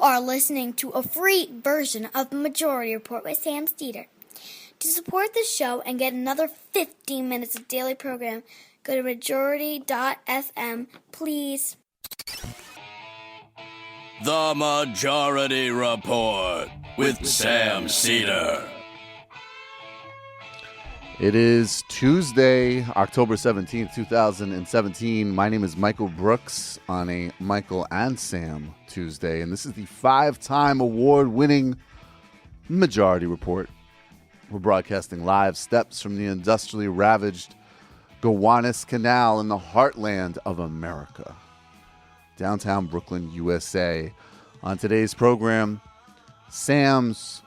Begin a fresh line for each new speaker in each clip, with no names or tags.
are listening to a free version of the Majority Report with Sam Steeder. To support the show and get another 15 minutes of daily program, go to majority.fm, please.
The Majority Report with Sam Steeder.
It is Tuesday, October 17th, 2017. My name is Michael Brooks on a Michael and Sam Tuesday, and this is the 5-time award-winning Majority Report. We're broadcasting live steps from the industrially ravaged Gowanus Canal in the heartland of America, downtown Brooklyn, USA. On today's program, Sam's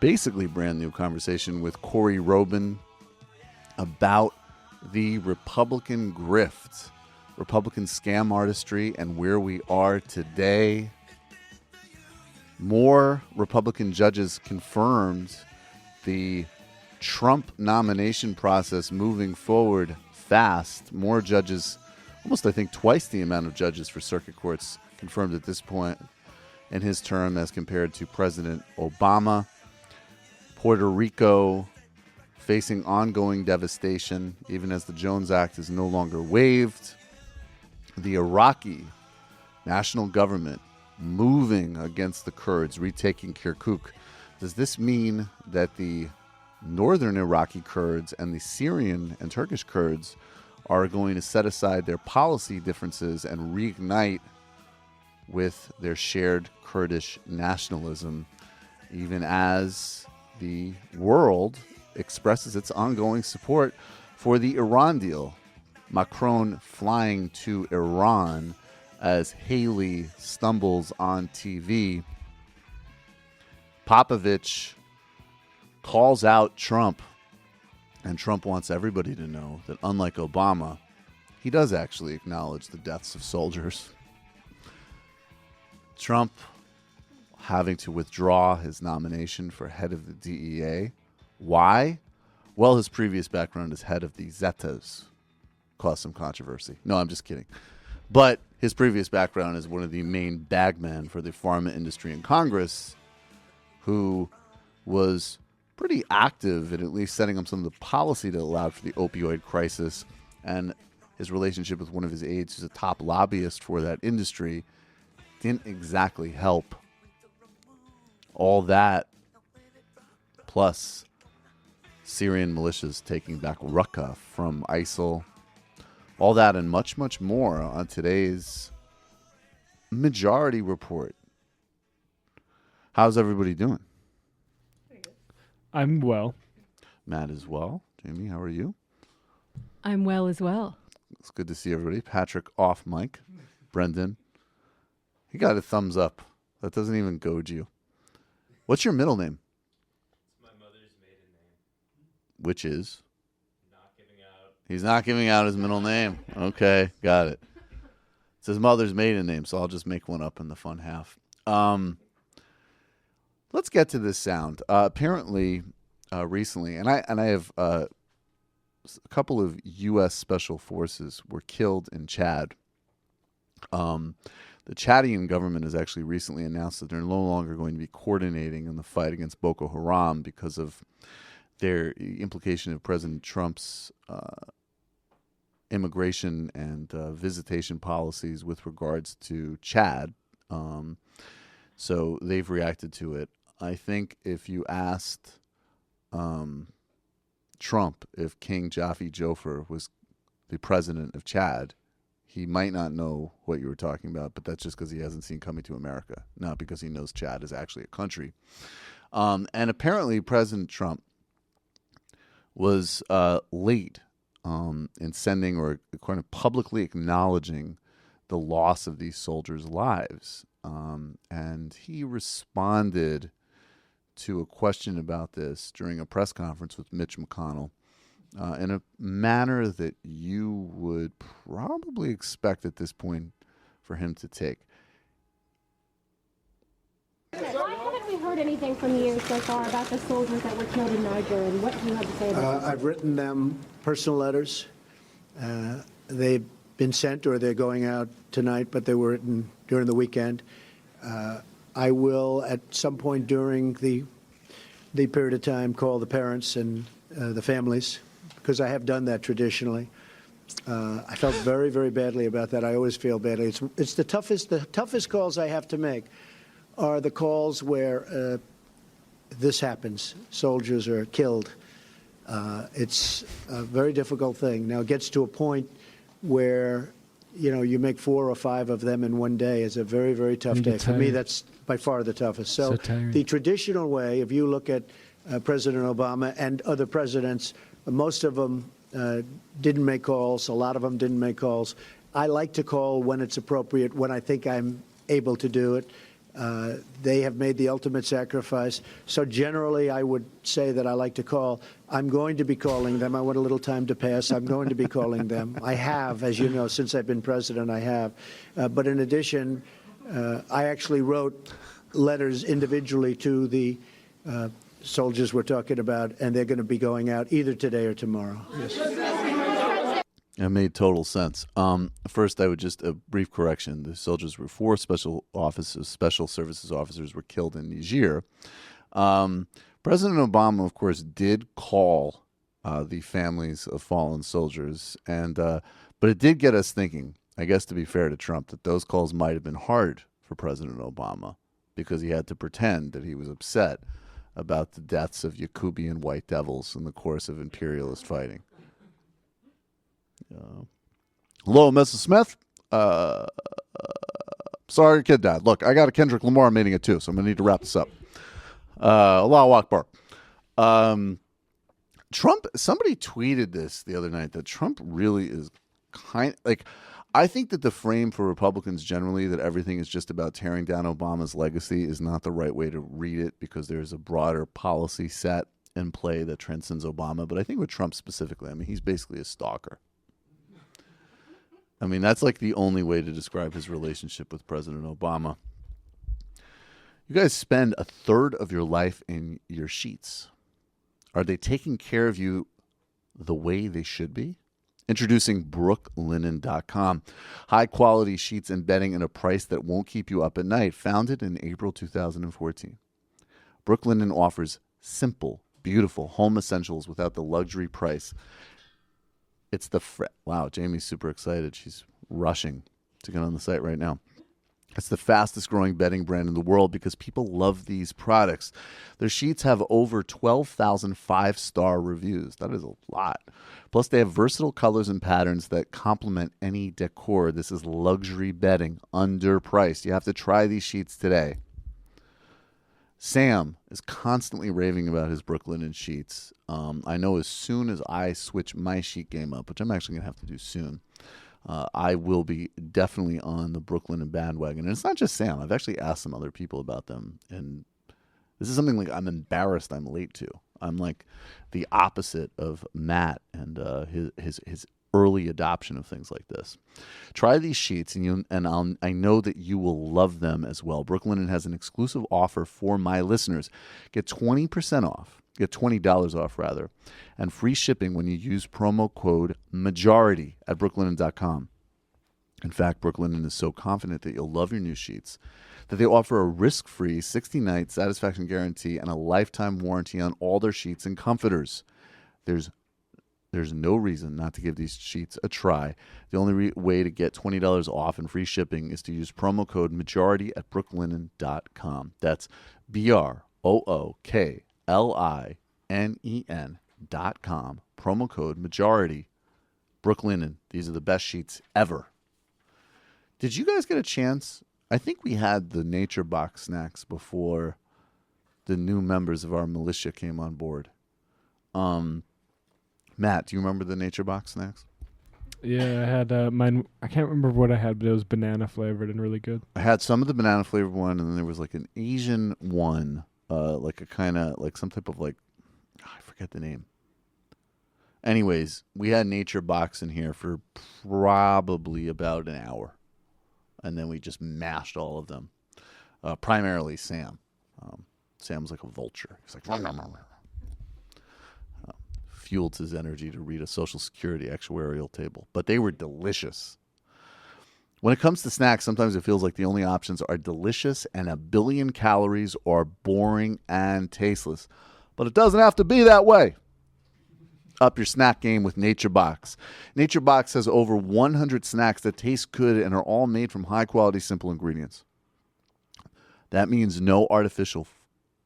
basically brand new conversation with Corey Robin about the Republican grift, Republican scam artistry, and where we are today. More Republican judges confirmed the Trump nomination process moving forward fast. More judges, almost I think twice the amount of judges for circuit courts confirmed at this point in his term as compared to President Obama. Puerto Rico facing ongoing devastation, even as the Jones Act is no longer waived. The Iraqi national government moving against the Kurds, retaking Kirkuk. Does this mean that the northern Iraqi Kurds and the Syrian and Turkish Kurds are going to set aside their policy differences and reignite with their shared Kurdish nationalism, even as the world expresses its ongoing support for the Iran deal? Macron flying to Iran as Haley stumbles on TV. Popovich calls out Trump, and Trump wants everybody to know that unlike Obama, he does actually acknowledge the deaths of soldiers. Trump having to withdraw his nomination for head of the DEA. Why? Well, his previous background as head of the Zetas caused some controversy. No, I'm just kidding. But his previous background as one of the main bagmen for the pharma industry in Congress, who was pretty active in at least setting up some of the policy that allowed for the opioid crisis, and his relationship with one of his aides, who's a top lobbyist for that industry, didn't exactly help. All that, plus Syrian militias taking back Raqqa from ISIL. All that and much, much more on today's Majority Report. How's everybody doing?
I'm well.
Matt is well. Jamie, how are you?
I'm well as well.
It's good to see everybody. Patrick off mic. Brendan. He got a thumbs up. That doesn't even goad you. What's your middle name?
It's my mother's maiden name.
Which is?
Not giving out.
He's not giving out his middle name. Okay, got it. It's his mother's maiden name, so I'll just make one up in the fun half. Let's get to this sound. Apparently, recently, and I have a couple of U.S. Special Forces were killed in Chad. The Chadian government has actually recently announced that they're no longer going to be coordinating in the fight against Boko Haram because of their implication of President Trump's immigration and visitation policies with regards to Chad. So they've reacted to it. I think if you asked Trump if King Jaffe Joffer was the president of Chad, he might not know what you were talking about, but that's just because he hasn't seen Coming to America, not because he knows Chad is actually a country. And apparently President Trump was late in sending or kind of publicly acknowledging the loss of these soldiers' lives. And he responded to a question about this during a press conference with Mitch McConnell in a manner that you would probably expect at this point for him to take.
Why haven't we heard anything from you so far about the soldiers that were killed in Niger, and what do you have to say about that?
I've written them personal letters. They've been sent or they're going out tonight, but they were written during the weekend. I will, at some point during the period of time, call the parents and the families, because I have done that traditionally. I felt very, very badly about that. I always feel badly. It's the toughest calls I have to make are the calls where this happens. Soldiers are killed. It's a very difficult thing. Now, it gets to a point where, you make 4 or 5 of them in one day. It's a very, very tough day. For me, that's by far the toughest. So the traditional way, if you look at President Obama and other presidents, most of them didn't make calls. A lot of them didn't make calls. I like to call when it's appropriate, when I think I'm able to do it. They have made the ultimate sacrifice. So generally, I would say that I like to call. I'm going to be calling them. I want a little time to pass. I'm going to be calling them. I have, as you know, since I've been president, I have. But in addition, I actually wrote letters individually to the soldiers we're talking about, and they're going to be going out either today or tomorrow. Yes.
It made total sense. First, I would just a brief correction. The soldiers were 4 special services officers were killed in Niger. President Obama, of course, did call the families of fallen soldiers, but it did get us thinking, I guess to be fair to Trump, that those calls might have been hard for President Obama because he had to pretend that he was upset about the deaths of Yakubian white devils in the course of imperialist fighting. Hello, Mrs. Smith. Sorry your kid died. Look, I got a Kendrick Lamar meeting at 2, so I'm going to need to wrap this up. Allahu Akbar. Trump, somebody tweeted this the other night that Trump really is I think that the frame for Republicans generally that everything is just about tearing down Obama's legacy is not the right way to read it because there's a broader policy set in play that transcends Obama. But I think with Trump specifically, he's basically a stalker. That's like the only way to describe his relationship with President Obama. You guys spend a third of your life in your sheets. Are they taking care of you the way they should be? Introducing brooklinen.com. High-quality sheets and bedding at a price that won't keep you up at night. Founded in April 2014. Brooklinen offers simple, beautiful home essentials without the luxury price. It's wow, Jamie's super excited. She's rushing to get on the site right now. It's the fastest growing bedding brand in the world because people love these products. Their sheets have over 12,000 5-star reviews. That is a lot. Plus, they have versatile colors and patterns that complement any decor. This is luxury bedding, underpriced. You have to try these sheets today. Sam is constantly raving about his Brooklinen sheets. I know as soon as I switch my sheet game up, which I'm actually going to have to do soon, I will be definitely on the Brooklinen bandwagon. And it's not just Sam. I've actually asked some other people about them. And this is something like I'm embarrassed I'm late to. I'm like the opposite of Matt and his early adoption of things like this. Try these sheets, I know that you will love them as well. Brooklinen has an exclusive offer for my listeners. Get 20% off. Get $20 off, rather, and free shipping when you use promo code MAJORITY at brooklinen.com. In fact, Brooklinen is so confident that you'll love your new sheets that they offer a risk-free 60-night satisfaction guarantee and a lifetime warranty on all their sheets and comforters. There's no reason not to give these sheets a try. The only way to get $20 off and free shipping is to use promo code MAJORITY at brooklinen.com. That's BROOKLINEN.com. Promo code MAJORITY. Brooklinen. These are the best sheets ever. Did you guys get a chance? I think we had the Nature Box snacks before the new members of our militia came on board. Matt, do you remember the Nature Box snacks?
Yeah, I had mine. I can't remember what I had, but it was banana flavored and really good.
I had some of the banana flavored one, and then there was like an Asian one, like a kind of like some type of I forget the name. Anyways, we had Nature Box in here for probably about an hour, and then we just mashed all of them. Primarily Sam. Sam was like a vulture. He's like, fueled his energy to read a Social Security actuarial table. But they were delicious. When it comes to snacks, sometimes it feels like the only options are delicious and a billion calories or boring and tasteless. But it doesn't have to be that way. Up your snack game with Nature Box. Nature Box has over 100 snacks that taste good and are all made from high-quality, simple ingredients. That means no artificial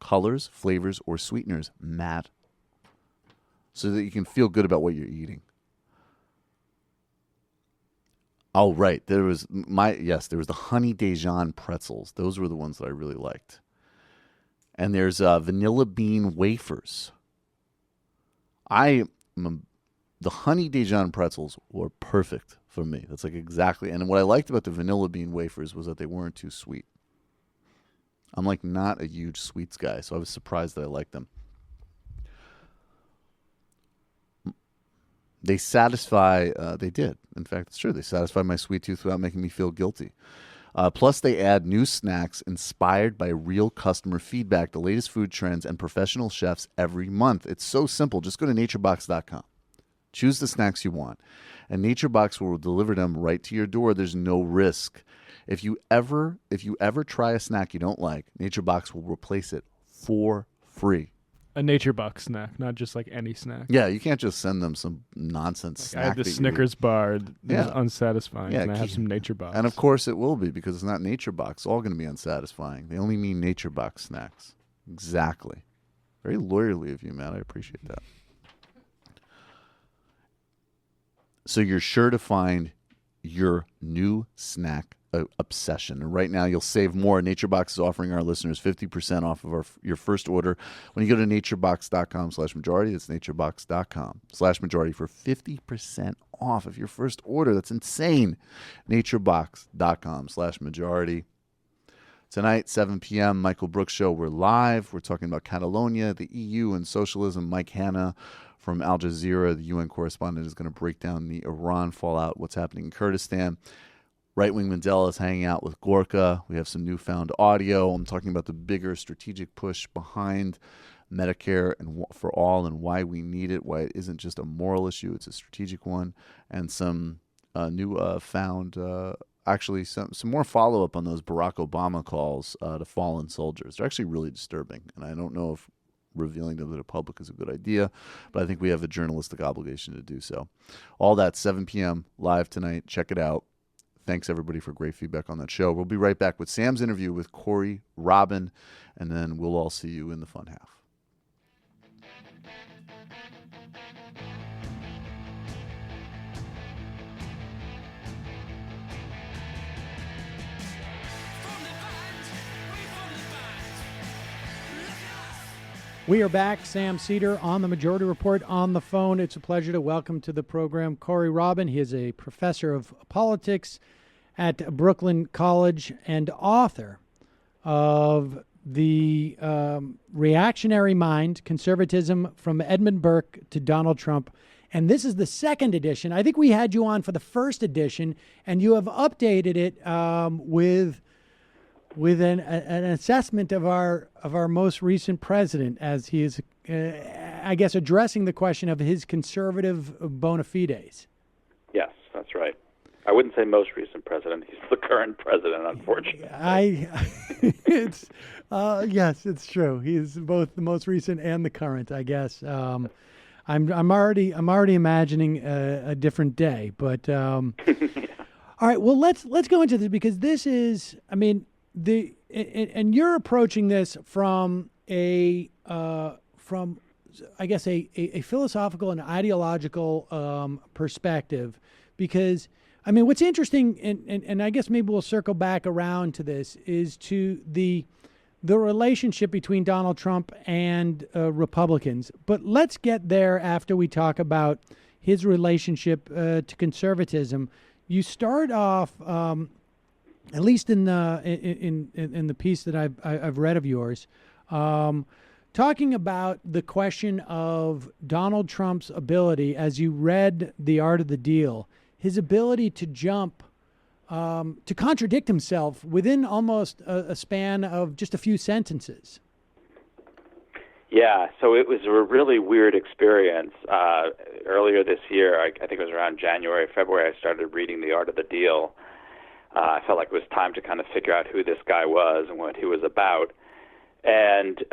colors, flavors, or sweeteners matter, so that you can feel good about what you're eating. Oh, right. There was the honey Dijon pretzels. Those were the ones that I really liked. And there's vanilla bean wafers. The honey Dijon pretzels were perfect for me. That's like exactly. And what I liked about the vanilla bean wafers was that they weren't too sweet. I'm like not a huge sweets guy, so I was surprised that I liked them. They satisfy, they did. In fact, it's true. They satisfy my sweet tooth without making me feel guilty. Plus, they add new snacks inspired by real customer feedback, the latest food trends, and professional chefs every month. It's so simple. Just go to naturebox.com. Choose the snacks you want, and NatureBox will deliver them right to your door. There's no risk. If you ever try a snack you don't like, NatureBox will replace it for free.
A Nature Box snack, not just like any snack.
Yeah, you can't just send them some nonsense snack.
I had the Snickers bar that was unsatisfying,
Yeah,
and I have some Nature Box.
And of course it will be, because it's not Nature Box. It's all going to be unsatisfying. They only mean Nature Box snacks. Exactly. Very lawyerly of you, Matt. I appreciate that. So you're sure to find your new snack obsession. And right now you'll save more. NatureBox is offering our listeners 50% off of your first order when you go to naturebox.com/majority. That's naturebox.com/majority for 50% off of your first order. That's insane. naturebox.com/majority. Tonight, 7 p.m., Michael Brooks Show. We're live. We're talking about Catalonia, the EU, and socialism. Mike Hanna from Al Jazeera, the UN correspondent, is going to break down the Iran fallout, what's happening in Kurdistan. Right-wing Mandela is hanging out with Gorka. We have some newfound audio. I'm talking about the bigger strategic push behind Medicare and for all, and why we need it, why it isn't just a moral issue, it's a strategic one, and some actually some more follow-up on those Barack Obama calls to fallen soldiers. They're actually really disturbing, and I don't know if revealing them to the public is a good idea, but I think we have a journalistic obligation to do so. All that, 7 p.m. live tonight. Check it out. Thanks, everybody, for great feedback on that show. We'll be right back with Sam's interview with Corey Robin, and then we'll all see you in the fun half.
We are back. Sam Seder on the Majority Report on the phone. It's a pleasure to welcome to the program Corey Robin. He is a professor of politics at Brooklyn College and author of The Reactionary Mind, Conservatism from Edmund Burke to Donald Trump. And this is the second edition. I think we had you on for the first edition, and you have updated it with an assessment of our most recent president, as he is, I guess, addressing the question of his conservative bona fides.
Yes, that's right. I wouldn't say most recent president. He's the current president, unfortunately.
Yes, it's true. He's both the most recent and the current, I guess. I'm already imagining a different day, but all right. Well, let's go into this, because this is, I mean, and you're approaching this from I guess a philosophical and ideological perspective, because I mean, what's interesting, and I guess maybe we'll circle back around to this, is to the relationship between Donald Trump and Republicans. But let's get there after we talk about his relationship to conservatism. You start off, at least in the piece that I've read of yours, talking about the question of Donald Trump's ability, as you read The Art of the Deal, his ability to jump, to contradict himself within almost a span of just a few sentences.
Yeah, so it was a really weird experience. Earlier this year, I think it was around January, February, I started reading The Art of the Deal, I felt like it was time to kind of figure out who this guy was and what he was about. And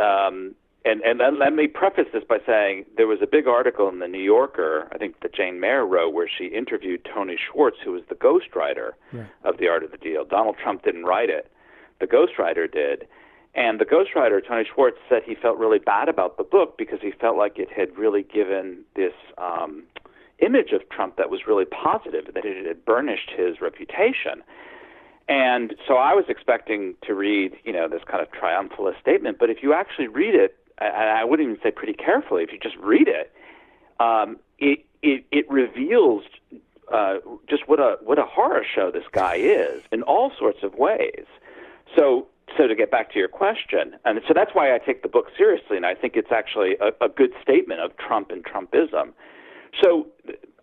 let me preface this by saying there was a big article in the New Yorker, I think that Jane Mayer wrote, where she interviewed Tony Schwartz, who was the ghostwriter of The Art of the Deal. Donald Trump didn't write it. The ghostwriter did. And the ghostwriter, Tony Schwartz, said he felt really bad about the book because he felt like it had really given this image of Trump that was really positive, that it had burnished his reputation. And so I was expecting to read, this kind of triumphalist statement. But if you actually read it, and I wouldn't even say pretty carefully, if you just read it, it reveals just what a horror show this guy is in all sorts of ways. So to get back to your question, and so that's why I take the book seriously, and I think it's actually a good statement of Trump and Trumpism. So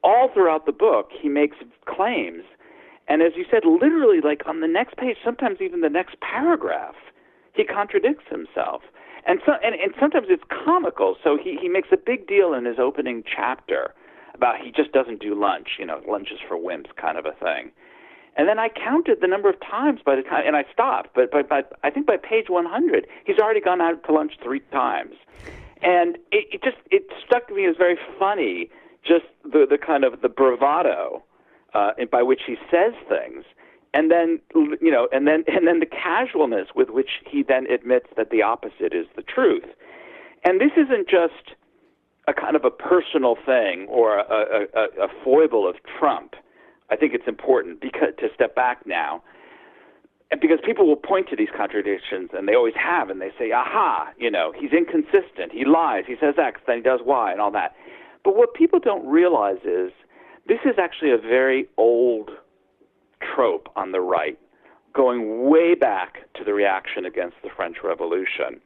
all throughout the book, he makes claims, and as you said, literally, like on the next page, sometimes even the next paragraph, he contradicts himself. And sometimes it's comical. So he makes a big deal in his opening chapter about he just doesn't do lunch, lunch is for wimps kind of a thing. And then I counted the number of times by the time, and I stopped, but I think by page 100, he's already gone out to lunch 3 times. And it struck me as very funny, just the kind of the bravado by which he says things. And then, and then the casualness with which he then admits that the opposite is the truth. And this isn't just a kind of a personal thing or a foible of Trump. I think it's important to step back now, and because people will point to these contradictions, and they always have, and they say, aha, he's inconsistent, he lies, he says X, then he does Y, and all that. But what people don't realize is this is actually a very old trope on the right, going way back to the reaction against the French Revolution.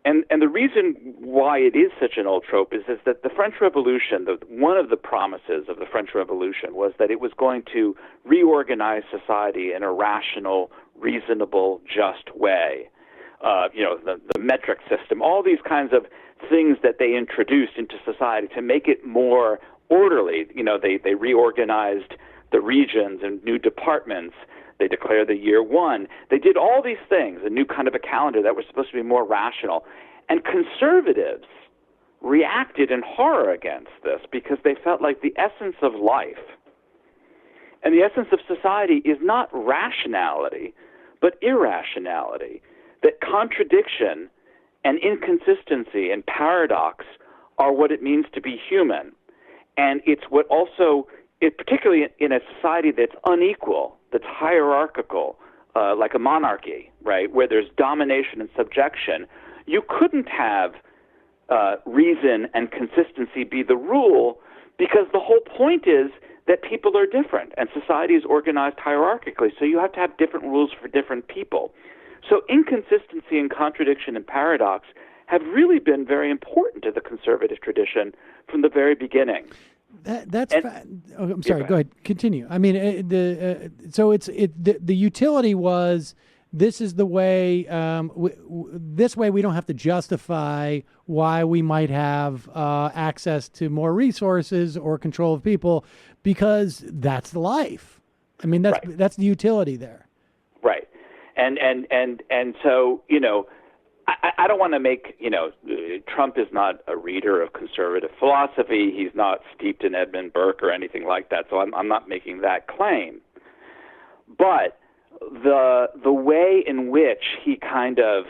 And the reason why it is such an old trope is that the French Revolution, one of the promises of the French Revolution was that it was going to reorganize society in a rational, reasonable, just way. The metric system, all these kinds of things that they introduced into society to make it more orderly. They reorganized the regions and new departments. They declared the year 1. They did all these things, a new kind of a calendar that was supposed to be more rational. And conservatives reacted in horror against this because they felt like the essence of life and the essence of society is not rationality, but irrationality, that contradiction and inconsistency and paradox are what it means to be human. And it's what also, particularly in a society that's unequal, that's hierarchical, like a monarchy, right, where there's domination and subjection, you couldn't have reason and consistency be the rule, because the whole point is that people are different and society is organized hierarchically, so you have to have different rules for different people. So inconsistency and contradiction and paradox have really been very important to the conservative tradition from the very beginning.
I'm sorry. Go ahead. Continue. I mean, the utility was this is the way. This way, we don't have to justify why we might have access to more resources or control of people, because that's the life. I mean, that's the utility there.
Right. And so I don't want to make, Trump is not a reader of conservative philosophy. He's not steeped in Edmund Burke or anything like that, so I'm not making that claim. But the way in which he kind of,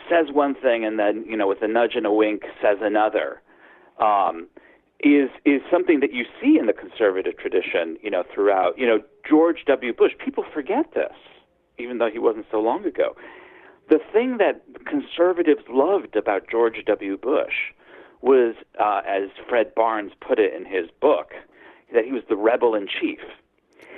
says one thing and then, with a nudge and a wink says another, is something that you see in the conservative tradition, throughout. George W. Bush, people forget this, even though he wasn't so long ago. The thing that conservatives loved about George W. Bush was, as Fred Barnes put it in his book, that he was the rebel in chief.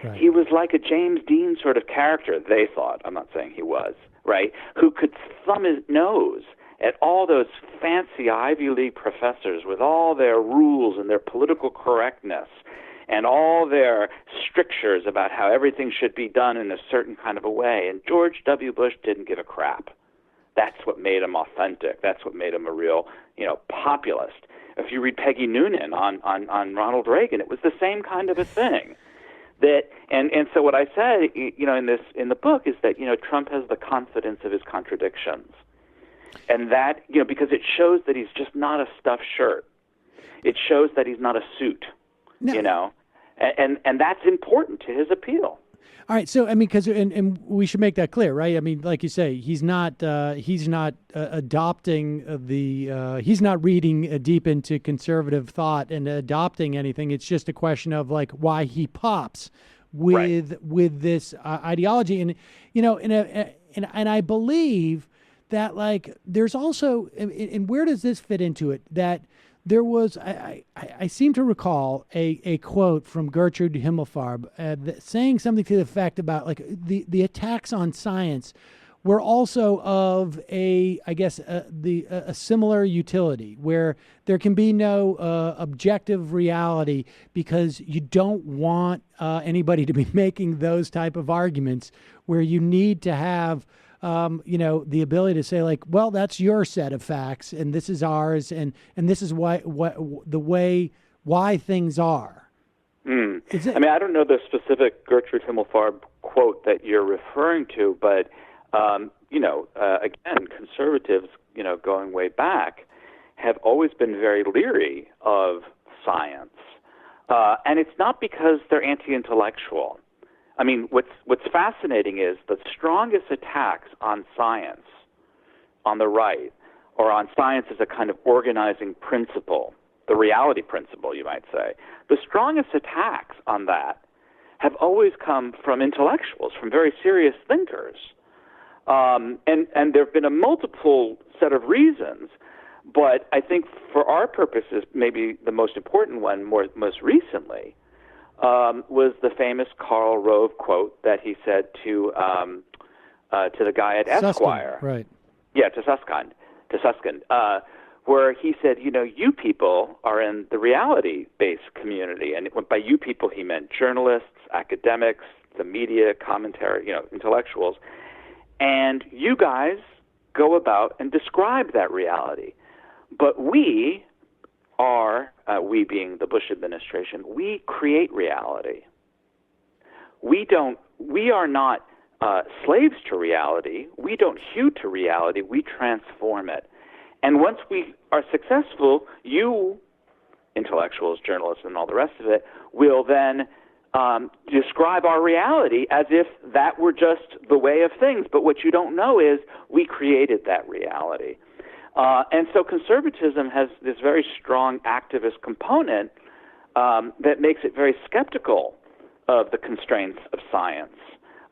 Right. He was like a James Dean sort of character, they thought. I'm not saying he was, right? Who could thumb his nose at all those fancy Ivy League professors with all their rules and their political correctness and all their strictures about how everything should be done in a certain kind of a way. And George W. Bush didn't give a crap. That's what made him authentic. That's what made him a real, populist. If you read Peggy Noonan on Ronald Reagan, it was the same kind of a thing. That and so what I said, in the book is that Trump has the confidence of his contradictions, and that because it shows that he's just not a stuffed shirt. It shows that he's not a suit, and that's important to his appeal.
All right, so I mean, because and we should make that clear, right? I mean, like you say, he's not adopting he's not reading deep into conservative thought and adopting anything. It's just a question of like why he pops with this ideology, and and I believe that like there's also, and where does this fit into it? That there was, I seem to recall a quote from Gertrude Himmelfarb saying something to the effect about like the attacks on science were also of a similar utility where there can be no objective reality because you don't want anybody to be making those type of arguments where you need to have the ability to say like, well, that's your set of facts and this is ours and this is why things are.
I mean, I don't know the specific Gertrude Himmelfarb quote that you're referring to, but again, conservatives, going way back, have always been very leery of science, and it's not because they're anti-intellectual. I mean, what's fascinating is the strongest attacks on science on the right, or on science as a kind of organizing principle, the reality principle, you might say, the strongest attacks on that have always come from intellectuals, from very serious thinkers. And there have been a multiple set of reasons, but I think for our purposes, maybe the most important one most recently, was the famous Karl Rove quote that he said to the guy at Esquire.
Right.
Yeah, to Susskind, where he said, you people are in the reality-based community. And by you people, he meant journalists, academics, the media, commentary, intellectuals. And you guys go about and describe that reality. But we being the Bush administration, we create reality. We are not slaves to reality. We don't hew to reality. We transform it. And once we are successful, you, intellectuals, journalists, and all the rest of it, will then describe our reality as if that were just the way of things. But what you don't know is we created that reality. And so conservatism has this very strong activist component that makes it very skeptical of the constraints of science.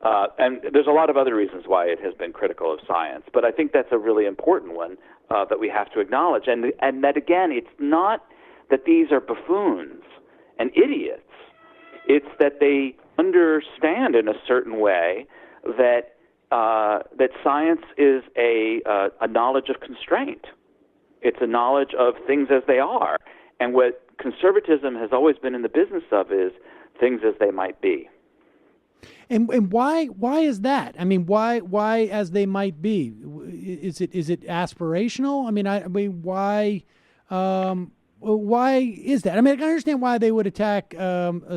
And there's a lot of other reasons why it has been critical of science, but I think that's a really important one that we have to acknowledge. And that, again, it's not that these are buffoons and idiots. It's that they understand in a certain way that science is a knowledge of constraint. It's a knowledge of things as they are. And what conservatism has always been in the business of is things as they might be.
And why is that? I mean, why as they might be? Is it aspirational? I mean, why is that? I mean, I can understand why they would attack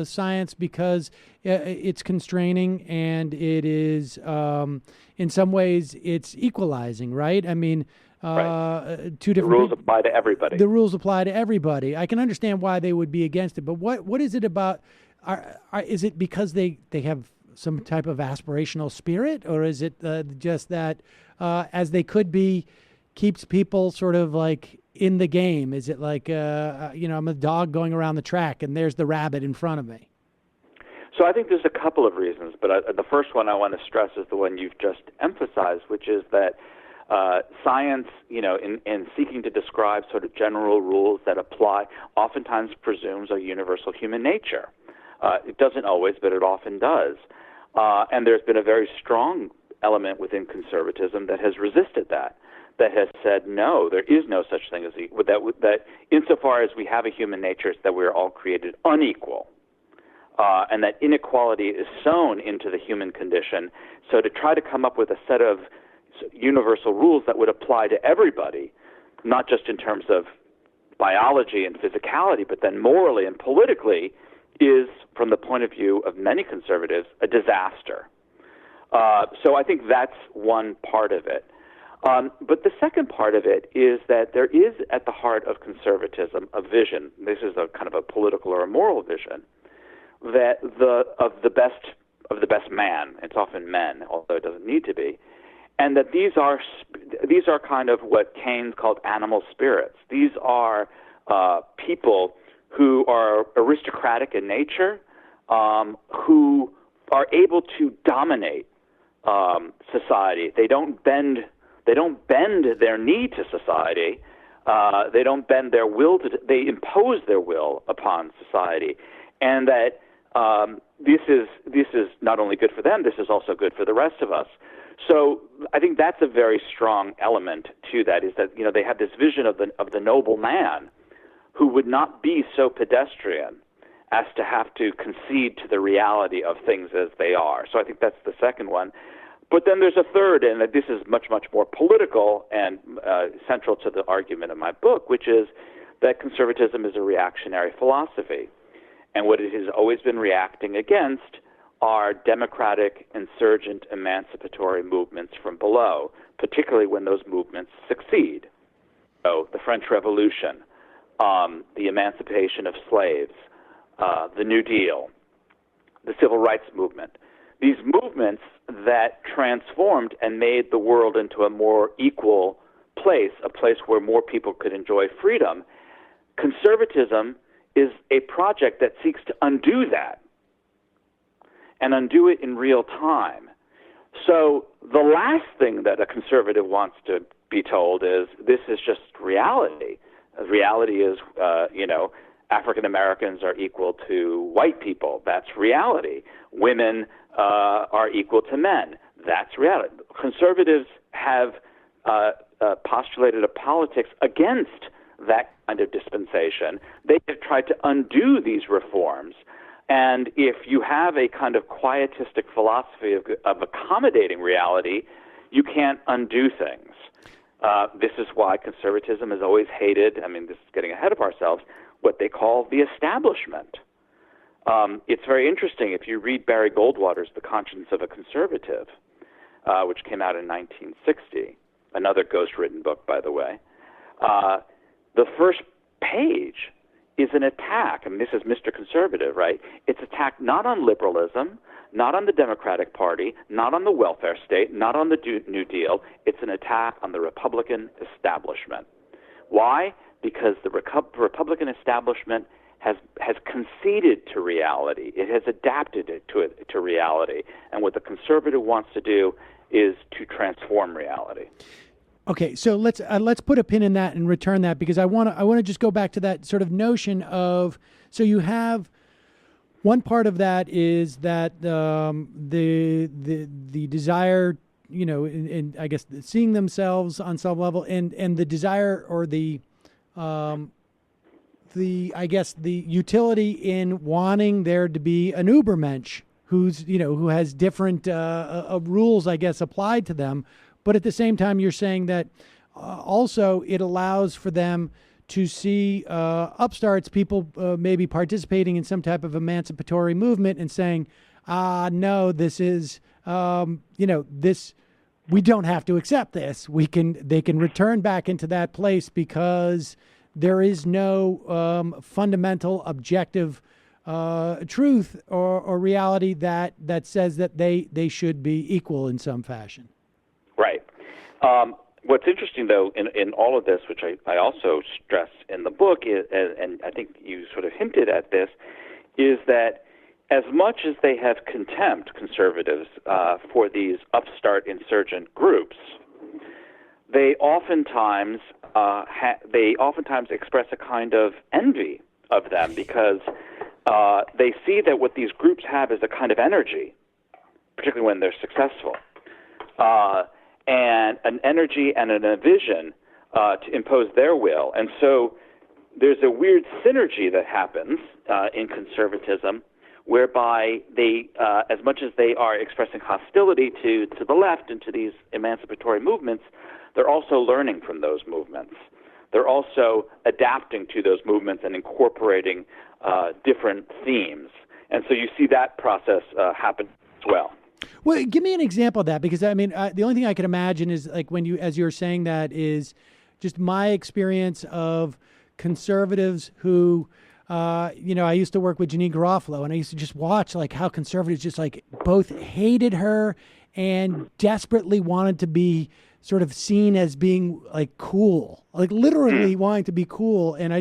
science because it's constraining and it is, in some ways, it's equalizing, right? I mean, two different
rules apply to everybody.
The rules apply to everybody. I can understand why they would be against it, but what is it about? Is it because they have some type of aspirational spirit, or is it just that as they could be, keeps people sort of like in the game? Is it like, I'm a dog going around the track and there's the rabbit in front of me?
So I think there's a couple of reasons, but the first one I want to stress is the one you've just emphasized, which is that science, in seeking to describe sort of general rules that apply, oftentimes presumes a universal human nature. It doesn't always, but it often does. And there's been a very strong element within conservatism that has resisted that has said, no, there is no such thing as that insofar as we have a human nature, it's that we're all created unequal. And that inequality is sown into the human condition. So to try to come up with a set of universal rules that would apply to everybody, not just in terms of biology and physicality, but then morally and politically, is, from the point of view of many conservatives, a disaster. So I think that's one part of it. But the second part of it is that there is at the heart of conservatism a vision. This is a kind of a political or a moral vision that of the best man. It's often men, although it doesn't need to be, and that these are kind of what Keynes called animal spirits. These are people who are aristocratic in nature, who are able to dominate society. They don't bend their knee to society. They don't bend their will they impose their will upon society, and that this is not only good for them. This is also good for the rest of us. So I think that's a very strong element to that. Is that they have this vision of the noble man who would not be so pedestrian as to have to concede to the reality of things as they are. So I think that's the second one. But then there's a third, and this is much, much more political and central to the argument of my book, which is that conservatism is a reactionary philosophy. And what it has always been reacting against are democratic, insurgent, emancipatory movements from below, particularly when those movements succeed. So the French Revolution, the emancipation of slaves, the New Deal, the Civil Rights Movement. These movements that transformed and made the world into a more equal place, a place where more people could enjoy freedom. Conservatism is a project that seeks to undo that and undo it in real time. So the last thing that a conservative wants to be told is this is just reality. Reality is, African Americans are equal to white people. That's reality. Women are equal to men. That's reality. Conservatives have postulated a politics against that kind of dispensation. They have tried to undo these reforms. And if you have a kind of quietistic philosophy of accommodating reality, you can't undo things. This is why conservatism has always hated, this is getting ahead of ourselves, what they call the establishment. It's very interesting if you read Barry Goldwater's The Conscience of a Conservative, which came out in 1960, another ghost-written book, by the way. The first page is an attack. This is Mr. Conservative, right? It's attack not on liberalism, not on the Democratic Party, not on the welfare state, not on the New Deal. It's an attack on the Republican establishment. Why? Because the Republican establishment has conceded to reality. It has adapted it to reality. And what the conservative wants to do is to transform reality.
Okay, so let's put a pin in that and return that, because I want to just go back to that sort of notion of, so you have one part of that is that the desire, and I guess seeing themselves on some level, and the desire or the utility in wanting there to be an Ubermensch who has different rules, I guess, applied to them. But at the same time, you're saying that also it allows for them to see upstarts, people maybe participating in some type of emancipatory movement and saying, no, this is, this, we don't have to accept this. They can return back into that place because there is no fundamental objective truth or reality that says that they should be equal in some fashion.
Right. What's interesting, though, in all of this, which I also stress in the book, and I think you sort of hinted at this, is that as much as they have contempt, conservatives, for these upstart insurgent groups, they oftentimes express a kind of envy of them because they see that what these groups have is a kind of energy, particularly when they're successful. And an energy and a vision to impose their will. And so there's a weird synergy that happens in conservatism whereby they, as much as they are expressing hostility to the left and to these emancipatory movements, they're also learning from those movements. They're also adapting to those movements and incorporating different themes. And so you see that process happen as well.
Well, give me an example of that, because I mean, the only thing I can imagine is like when you, as you were saying that, is just my experience of conservatives who, I used to work with Janine Garofalo, and I used to just watch like how conservatives just like both hated her and desperately wanted to be sort of seen as being like cool, like literally wanting to be cool. And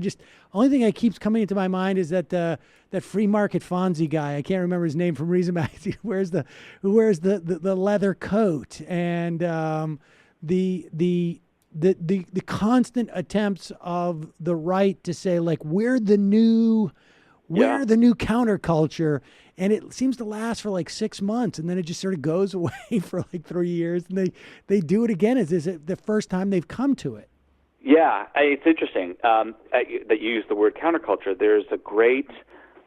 only thing that keeps coming into my mind is that that free market Fonzie guy, I can't remember his name from Reason Magazine, who wears the leather coat, and the constant attempts of the right to say like we're the new counterculture, and it seems to last for like 6 months, and then it just sort of goes away for like 3 years, and they do it again. Is this the first time they've come to it?
Yeah, it's interesting that you use the word counterculture. There's a great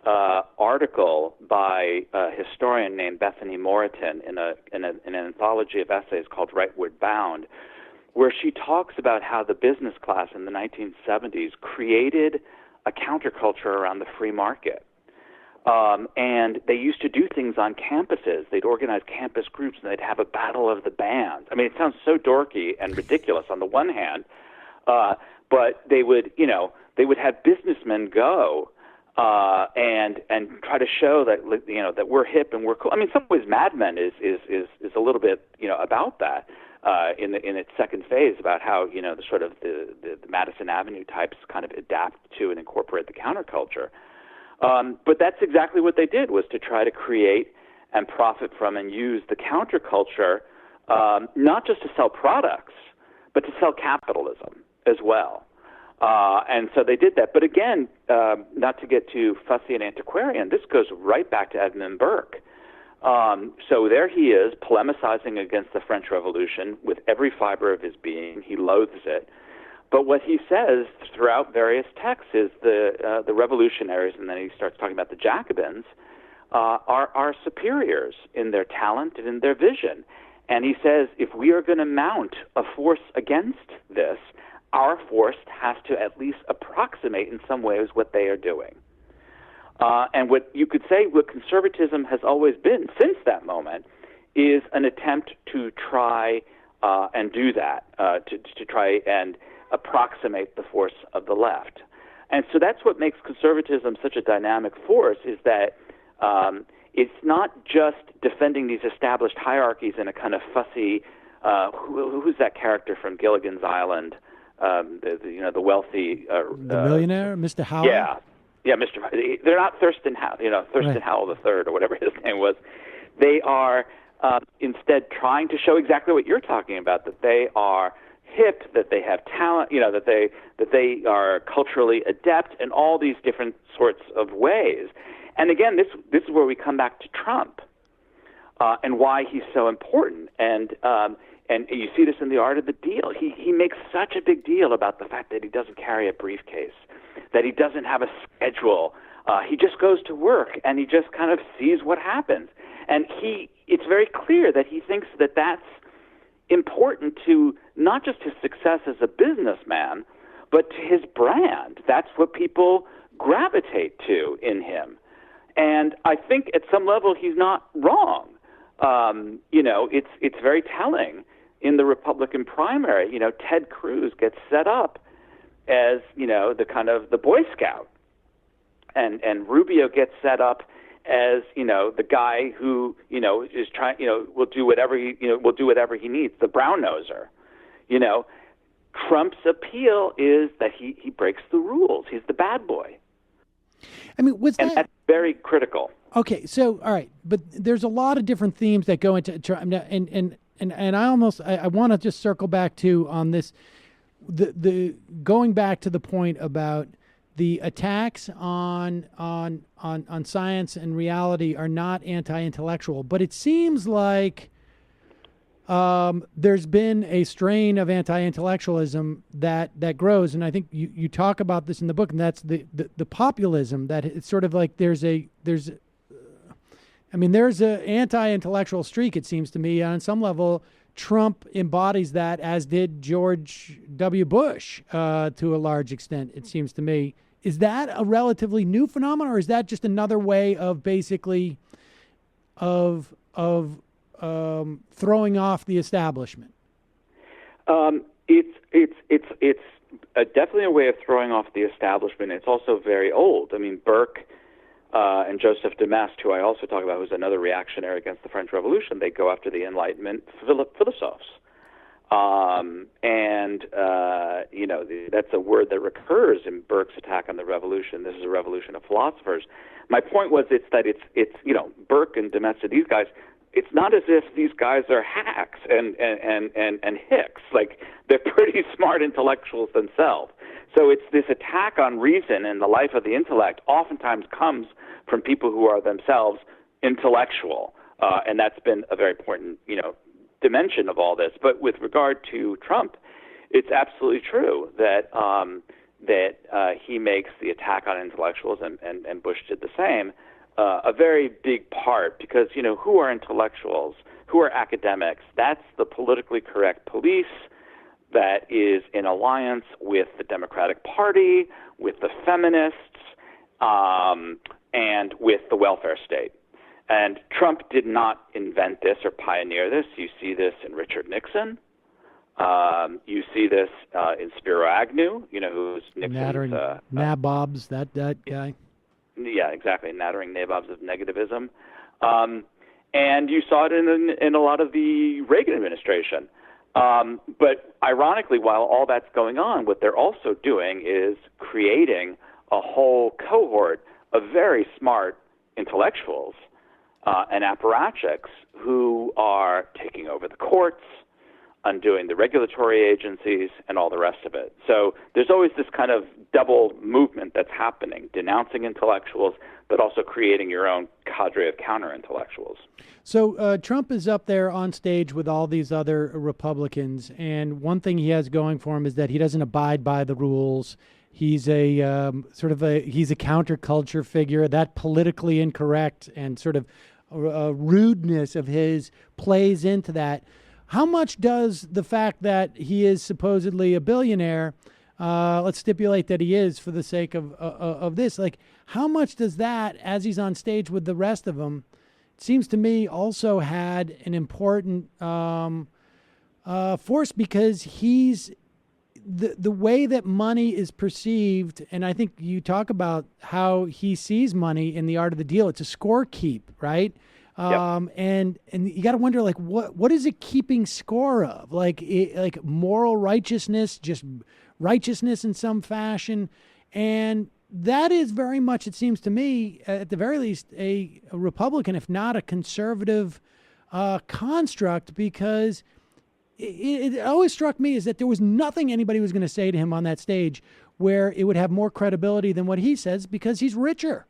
article by a historian named Bethany Moreton in an anthology of essays called Rightward Bound, where she talks about how the business class in the 1970s created a counterculture around the free market. And they used to do things on campuses. They'd organize campus groups, and they'd have a battle of the bands. I mean, it sounds so dorky and ridiculous on the one hand, but they would have businessmen go and try to show that that we're hip and we're cool. I mean, in some ways, Mad Men is a little bit about that. In its second phase, about how the sort of the Madison Avenue types kind of adapt to and incorporate the counterculture. But that's exactly what they did, was to try to create and profit from and use the counterculture, not just to sell products, but to sell capitalism as well. And so they did that. But again, not to get too fussy and antiquarian, this goes right back to Edmund Burke. So there he is, polemicizing against the French Revolution with every fiber of his being. He loathes it. But what he says throughout various texts is the revolutionaries, and then he starts talking about the Jacobins, are superiors in their talent and in their vision. And he says, if we are going to mount a force against this, our force has to at least approximate in some ways what they are doing. And what you could say, what conservatism has always been since that moment, is an attempt to try and do that, to try and approximate the force of the left. And so that's what makes conservatism such a dynamic force, is that it's not just defending these established hierarchies in a kind of fussy, who's that character from Gilligan's Island, the wealthy...
the millionaire, Mr. Howell?
Yeah, Mr. They're not Thurston Howell,
Right.
Howell III or whatever his name was. They are instead trying to show exactly what you're talking about, that they are hip, that they have talent, that they are culturally adept in all these different sorts of ways. And again, this is where we come back to Trump and why he's so important. And you see this in The Art of the Deal. He makes such a big deal about the fact that he doesn't carry a briefcase, that he doesn't have a schedule. He just goes to work, and he just kind of sees what happens. And it's very clear that he thinks that that's important to not just his success as a businessman, but to his brand. That's what people gravitate to in him. And I think at some level he's not wrong. It's very telling. In the Republican primary, Ted Cruz gets set up as, the kind of the Boy Scout. And Rubio gets set up as, the guy who, is trying, will do whatever he needs, the brown noser. Trump's appeal is that he breaks the rules. He's the bad boy.
I mean,
and that's very critical.
Okay, so all right, but there's a lot of different themes that go into Trump, and I want to just circle back to on this, the going back to the point about the attacks on science and reality are not anti-intellectual, but it seems like there's been a strain of anti-intellectualism that grows, and I think you talk about this in the book, and that's the populism, that it's sort of like there's a anti-intellectual streak, it seems to me. On some level, Trump embodies that, as did George W. Bush to a large extent, it seems to me, Is that a relatively new phenomenon, or is that just another way of basically of throwing off the establishment?
It's definitely a way of throwing off the establishment. It's also very old. I mean, Burke and Joseph de Maistre, who I also talk about, who's another reactionary against the French Revolution, they go after the Enlightenment philosophes. That's a word that recurs in Burke's attack on the revolution. This is a revolution of philosophers. My point was it's Burke and de Maistre, these guys, it's not as if these guys are hacks and hicks. Like, they're pretty smart intellectuals themselves. So it's this attack on reason and the life of the intellect oftentimes comes from people who are themselves intellectual. And that's been a very important, dimension of all this. But with regard to Trump, it's absolutely true that he makes the attack on intellectuals, and Bush did the same, a very big part, because, who are intellectuals? Who are academics? That's the politically correct police that is in alliance with the Democratic Party, with the feminists, and with the welfare state. And Trump did not invent this or pioneer this. You see this in Richard Nixon. You see this in Spiro Agnew, who's Nixon's...
Nattering nabobs, that guy.
Yeah, exactly, nattering nabobs of negativism. And you saw it in a lot of the Reagan administration. But ironically, while all that's going on, what they're also doing is creating a whole cohort of very smart intellectuals and apparatchiks who are taking over the courts, undoing the regulatory agencies, and all the rest of it. So there's always this kind of double movement that's happening, denouncing intellectuals, but also creating your own cadre of counter-intellectuals.
So Trump is up there on stage with all these other Republicans, and one thing he has going for him is that he doesn't abide by the rules. He's a he's a counterculture figure. That politically incorrect and sort of rudeness of his plays into that. How much does the fact that he is supposedly a billionaire, let's stipulate that he is for the sake of this, like how much does that, as he's on stage with the rest of them, it seems to me also had an important force, because he's the way that money is perceived, and I think you talk about how he sees money in The Art of the Deal. It's a score keep, right?
Yep.
And you got to wonder, like, what is it keeping score of? Like moral righteousness, just righteousness in some fashion, and that is very much, it seems to me, at the very least, a Republican, if not a conservative construct, because it always struck me is that there was nothing anybody was going to say to him on that stage where it would have more credibility than what he says, because he's richer.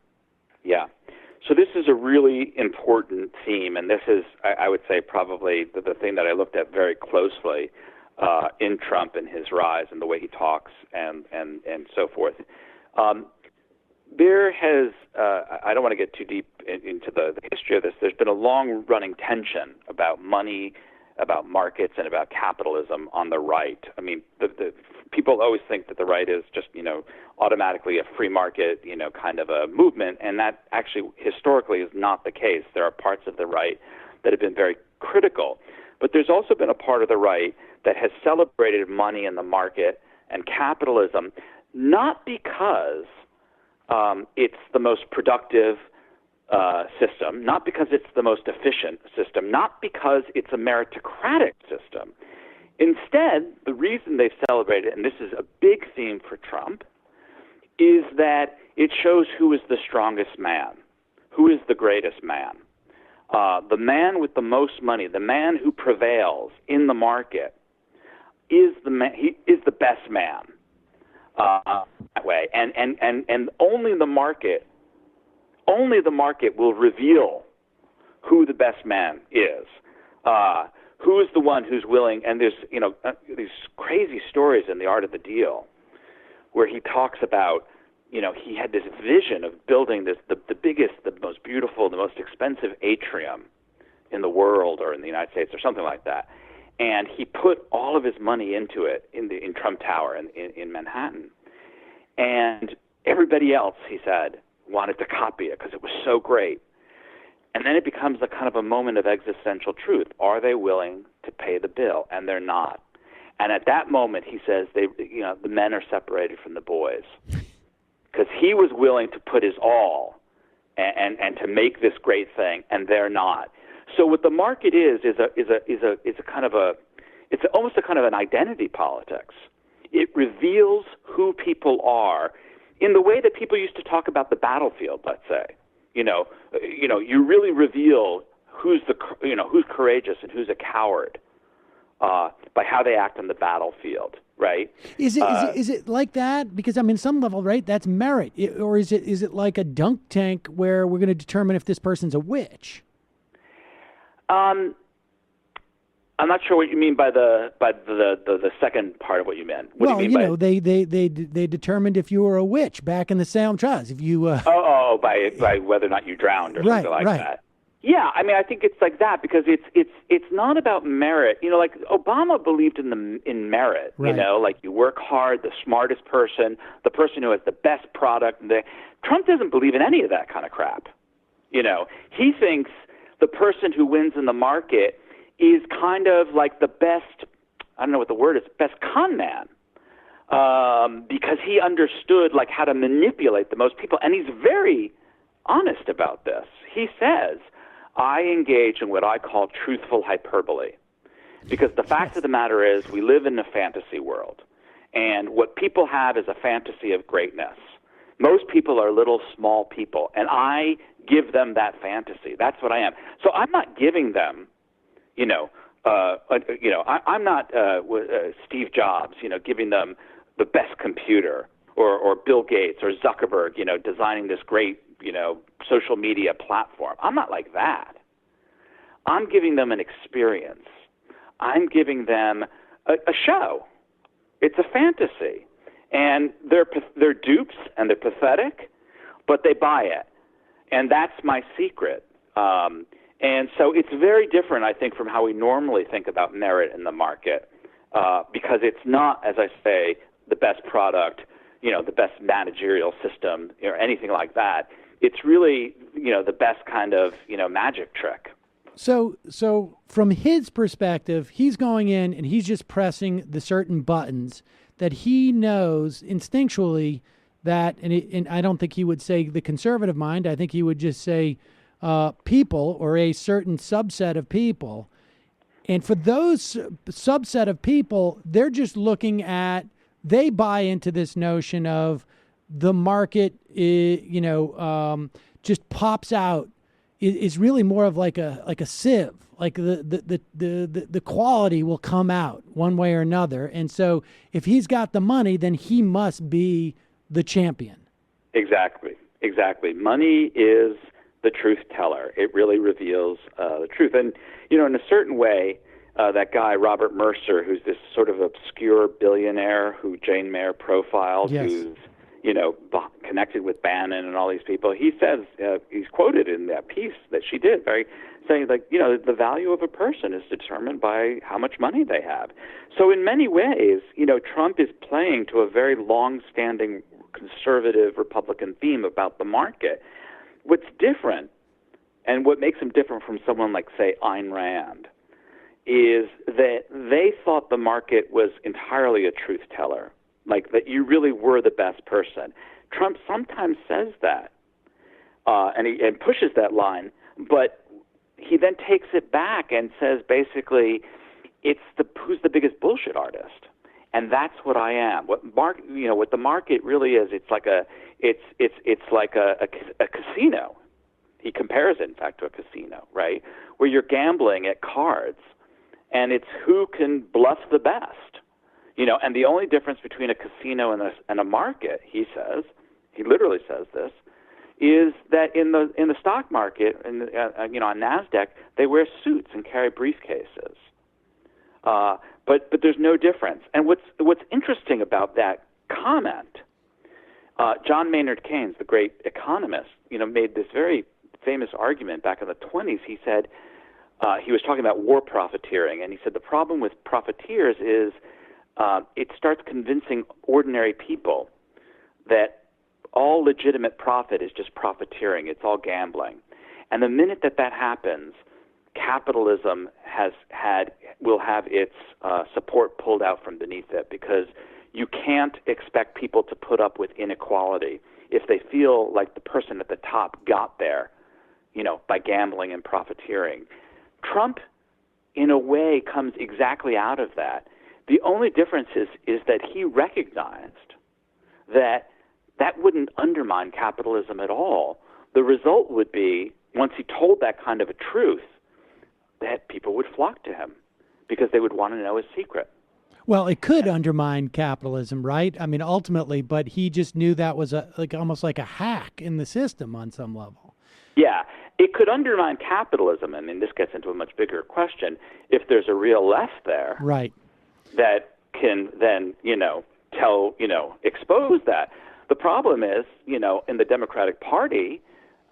Yeah. So this is a really important theme, and this is, I would say, probably the thing that I looked at very closely in Trump and his rise and the way he talks and so forth. There has, I don't want to get too deep into the history of this, there's been a long-running tension about money, about markets, and about capitalism on the right. I mean, the people always think that the right is just, automatically a free market, kind of a movement, and that actually historically is not the case. There are parts of the right that have been very critical. But there's also been a part of the right that has celebrated money in the market and capitalism, not because it's the most productive system, not because it's the most efficient system, not because it's a meritocratic system. Instead, the reason they've celebrated, and this is a big theme for Trump, is that it shows who is the strongest man, who is the greatest man. The man with the most money, the man who prevails in the market, is the man. He is the best man that way, and only the market will reveal who the best man is. Who is the one who's willing? And there's these crazy stories in The Art of the Deal, where he talks about he had this vision of building the biggest, the most beautiful, the most expensive atrium in the world or in the United States or something like that, and he put all of his money into it in Trump Tower in Manhattan. And everybody else, he said, wanted to copy it because it was so great. And then it becomes a kind of a moment of existential truth. Are they willing to pay the bill? And they're not. And at that moment, he says, the men are separated from the boys, because he was willing to put his all and to make this great thing, and they're not. So what the market is almost a kind of an identity politics. It reveals who people are in the way that people used to talk about the battlefield. Let's say, you really reveal who's courageous and who's a coward by how they act on the battlefield. Right?
Is it like that? Because I mean, some level, right? That's merit, or is it like a dunk tank where we're going to determine if this person's a witch?
I'm not sure what you mean by the second part of what you meant. What do you mean
they determined if you were a witch back in the Salem trials. If you
by whether or not you drowned or something like that. Yeah, I mean, I think it's like that because it's not about merit. Like Obama believed in merit.
Right.
Like you work hard, the smartest person, the person who has the best product. Trump doesn't believe in any of that kind of crap. He thinks the person who wins in the market is kind of like the best. I don't know what the word is. Best con man. Because he understood like how to manipulate the most people, and he's very honest about this. He says, I engage in what I call truthful hyperbole, because the fact of the matter is we live in a fantasy world, and what people have is a fantasy of greatness. Most people are little small people, and I give them that fantasy. That's what I am. So I'm not giving them, I'm not Steve Jobs, giving them the best computer, or Bill Gates or Zuckerberg, designing this great, social media platform. I'm not like that. I'm giving them an experience. I'm giving them a show. It's a fantasy. And they're dupes and they're pathetic, but they buy it. And that's my secret. And so it's very different, I think, from how we normally think about merit in the market, because it's not, as I say, the best product, the best managerial system or anything like that. It's really, the best kind of, magic trick.
So from his perspective, he's going in and he's just pressing the certain buttons that he knows instinctually that, and I don't think he would say the conservative mind. I think he would just say people, or a certain subset of people. And for those subset of people, they're just looking at, they buy into this notion of the market, just pops out, is really more of like a sieve. Like the quality will come out one way or another. And so if he's got the money, then he must be the champion. Exactly.
Money is the truth teller. It really reveals the truth. And, in a certain way, that guy, Robert Mercer, who's this sort of obscure billionaire who Jane Mayer profiled,
yes,
who's, connected with Bannon and all these people, he says, he's quoted in that piece that she did, saying, the value of a person is determined by how much money they have. So in many ways, Trump is playing to a very long-standing conservative Republican theme about the market. What's different, and what makes him different from someone like, say, Ayn Rand, is that they thought the market was entirely a truth teller, like that you really were the best person. Trump sometimes says that, and pushes that line, but he then takes it back and says basically, who's the biggest bullshit artist, and that's what I am. What the market really is, it's like a casino. He compares it, in fact, to a casino, right, where you're gambling at cards, and it's who can bluff the best. And the only difference between a casino and a market, he says, he literally says this, is that in the stock market, on NASDAQ, they wear suits and carry briefcases. But there's no difference. And what's interesting about that comment, John Maynard Keynes, the great economist, made this very famous argument back in the 1920s. He said, he was talking about war profiteering, and he said the problem with profiteers is it starts convincing ordinary people that all legitimate profit is just profiteering. It's all gambling. And the minute that happens, capitalism will have its support pulled out from beneath it, because you can't expect people to put up with inequality if they feel like the person at the top got there, by gambling and profiteering. Trump, in a way, comes exactly out of that. The only difference is that he recognized that wouldn't undermine capitalism at all. The result would be, once he told that kind of a truth, that people would flock to him because they would want to know his secret.
Well, it could undermine capitalism, right? I mean, ultimately, but he just knew that was almost like a hack in the system on some level.
Yeah, it could undermine capitalism. I mean, this gets into a much bigger question. If there's a real left there,
right,
that can then, expose that. The problem is, in the Democratic Party,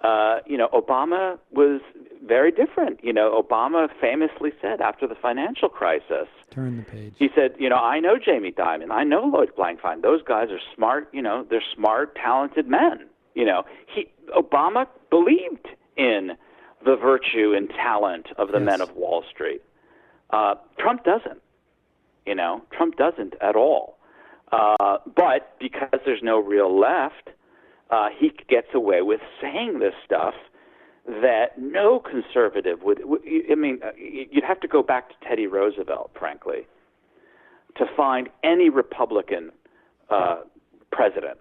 Obama was very different. Obama famously said after the financial crisis,
turn the page.
He said, I know Jamie Dimon, I know Lloyd Blankfein. Those guys are smart, they're smart, talented men. Obama believed in the virtue and talent of the men of Wall Street. Trump doesn't. Trump doesn't at all. But because there's no real left, he gets away with saying this stuff that no conservative would. You'd have to go back to Teddy Roosevelt, frankly, to find any Republican president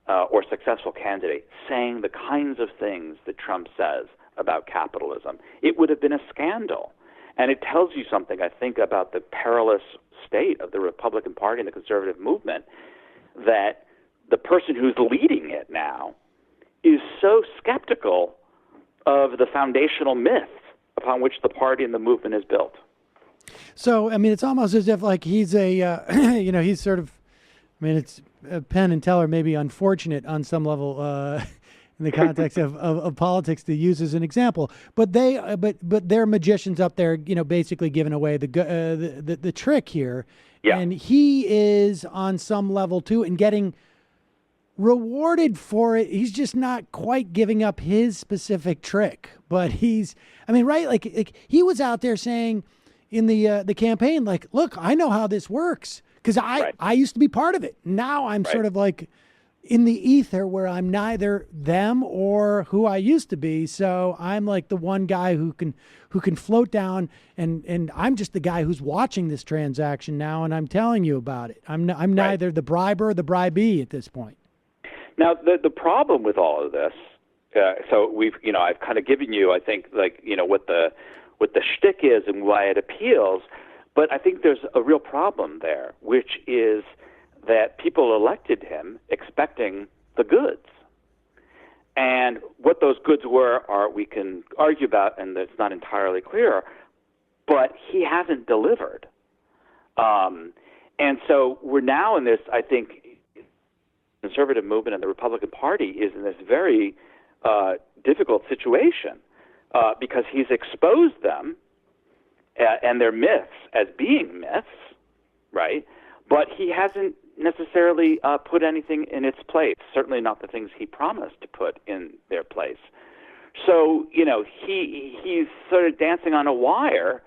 or successful candidate saying the kinds of things that Trump says about capitalism. It would have been a scandal. And it tells you something, I think, about the perilous state of the Republican Party and the conservative movement, that the person who's leading it now is so skeptical of the foundational myths upon which the party and the movement is built.
So, it's almost as if he's he's sort of, it's Penn and Teller may be unfortunate on some level in the context of politics to use as an example, but they're magicians up there, basically giving away the trick here. Yeah. And he is on some level too, and getting rewarded for it. He's just not quite giving up his specific trick, but he's, right? Like he was out there saying in the campaign, look, I know how this works because I used to be part of it. Now I'm sort of like in the ether where I'm neither them or who I used to be. So I'm like the one guy who can float down, and I'm just the guy who's watching this transaction now, and I'm telling you about it. I'm neither the briber or the bribee at this point.
Now, the problem with all of this, so I've kind of given you, I think, what the shtick is and why it appeals, but I think there's a real problem there, which is that people elected him expecting the goods. And what those goods were we can argue about, and it's not entirely clear, but he hasn't delivered. And so we're now in this, I think, conservative movement and the Republican Party is in this very difficult situation because he's exposed them and their myths as being myths, right? But he hasn't necessarily put anything in its place, certainly not the things he promised to put in their place. So, he's sort of dancing on a wire,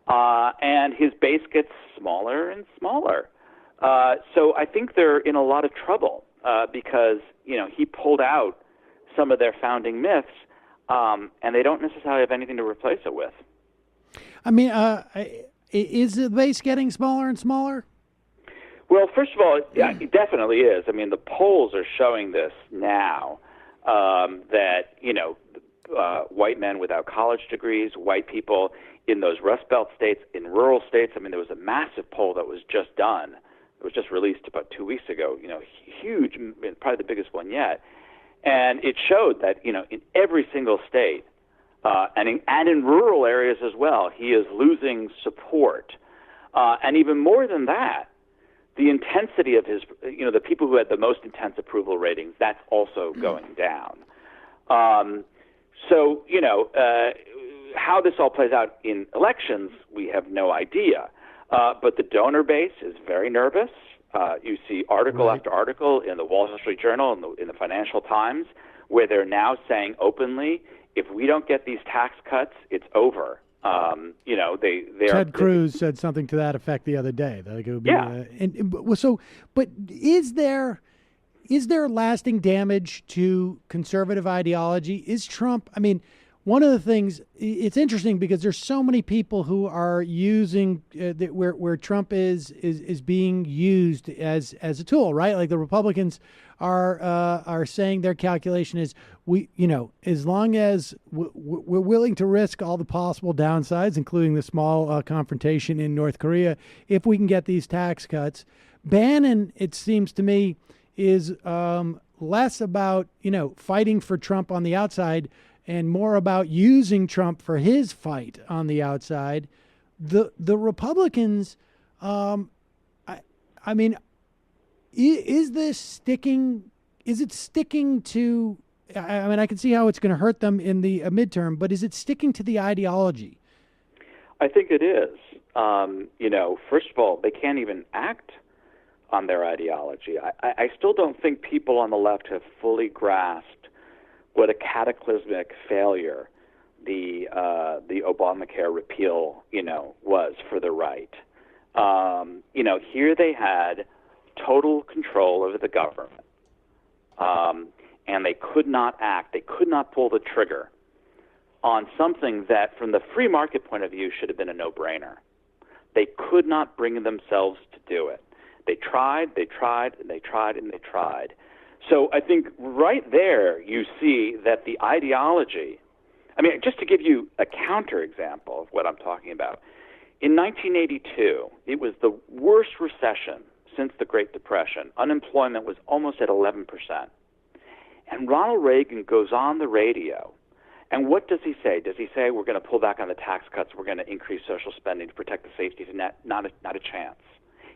and his base gets smaller and smaller. So I think they're in a lot of trouble because, he pulled out some of their founding myths, and they don't necessarily have anything to replace it with.
Is the base getting smaller and smaller?
Well, first of all, yeah, it definitely is. The polls are showing this now, that, white men without college degrees, white people in those Rust Belt states, in rural states. There was a massive poll that was just done. It was just released about 2 weeks ago, huge, probably the biggest one yet. And it showed that, in every single state, and in rural areas as well, he is losing support. And even more than that, the intensity of his, the people who had the most intense approval ratings, that's also going down. So, how this all plays out in elections, we have no idea. But the donor base is very nervous. You see article after article in the Wall Street Journal and in the Financial Times where they're now saying openly, if we don't get these tax cuts, it's over.
Ted Cruz said something to that effect the other day. Like it would be, but is there lasting damage to conservative ideology? Is Trump? I mean, one of the things, it's interesting because there's so many people who are using where Trump is being used as a tool, right? Like the Republicans are saying their calculation is as long as we're willing to risk all the possible downsides, including the small confrontation in North Korea, if we can get these tax cuts. Bannon, it seems to me, is less about fighting for Trump on the outside and more about using Trump for his fight on the outside. The Republicans, I mean, is this sticking? Is it sticking to? I mean, I can see how it's going to hurt them in the midterm, but is it sticking to the ideology?
I think it is. First of all, they can't even act on their ideology. I still don't think people on the left have fully grasped what a cataclysmic failure the Obamacare repeal, was for the right. Here they had total control over the government, and they could not act. They could not pull the trigger on something that, from the free market point of view, should have been a no-brainer. They could not bring themselves to do it. They tried, and they tried. So I think right there you see that the ideology, I mean, just to give you a counterexample of what I'm talking about, in 1982, it was the worst recession since the Great Depression. Unemployment was almost at 11%. And Ronald Reagan goes on the radio, and what does he say? Does he say, we're going to pull back on the tax cuts, we're going to increase social spending to protect the safety net? Not a chance.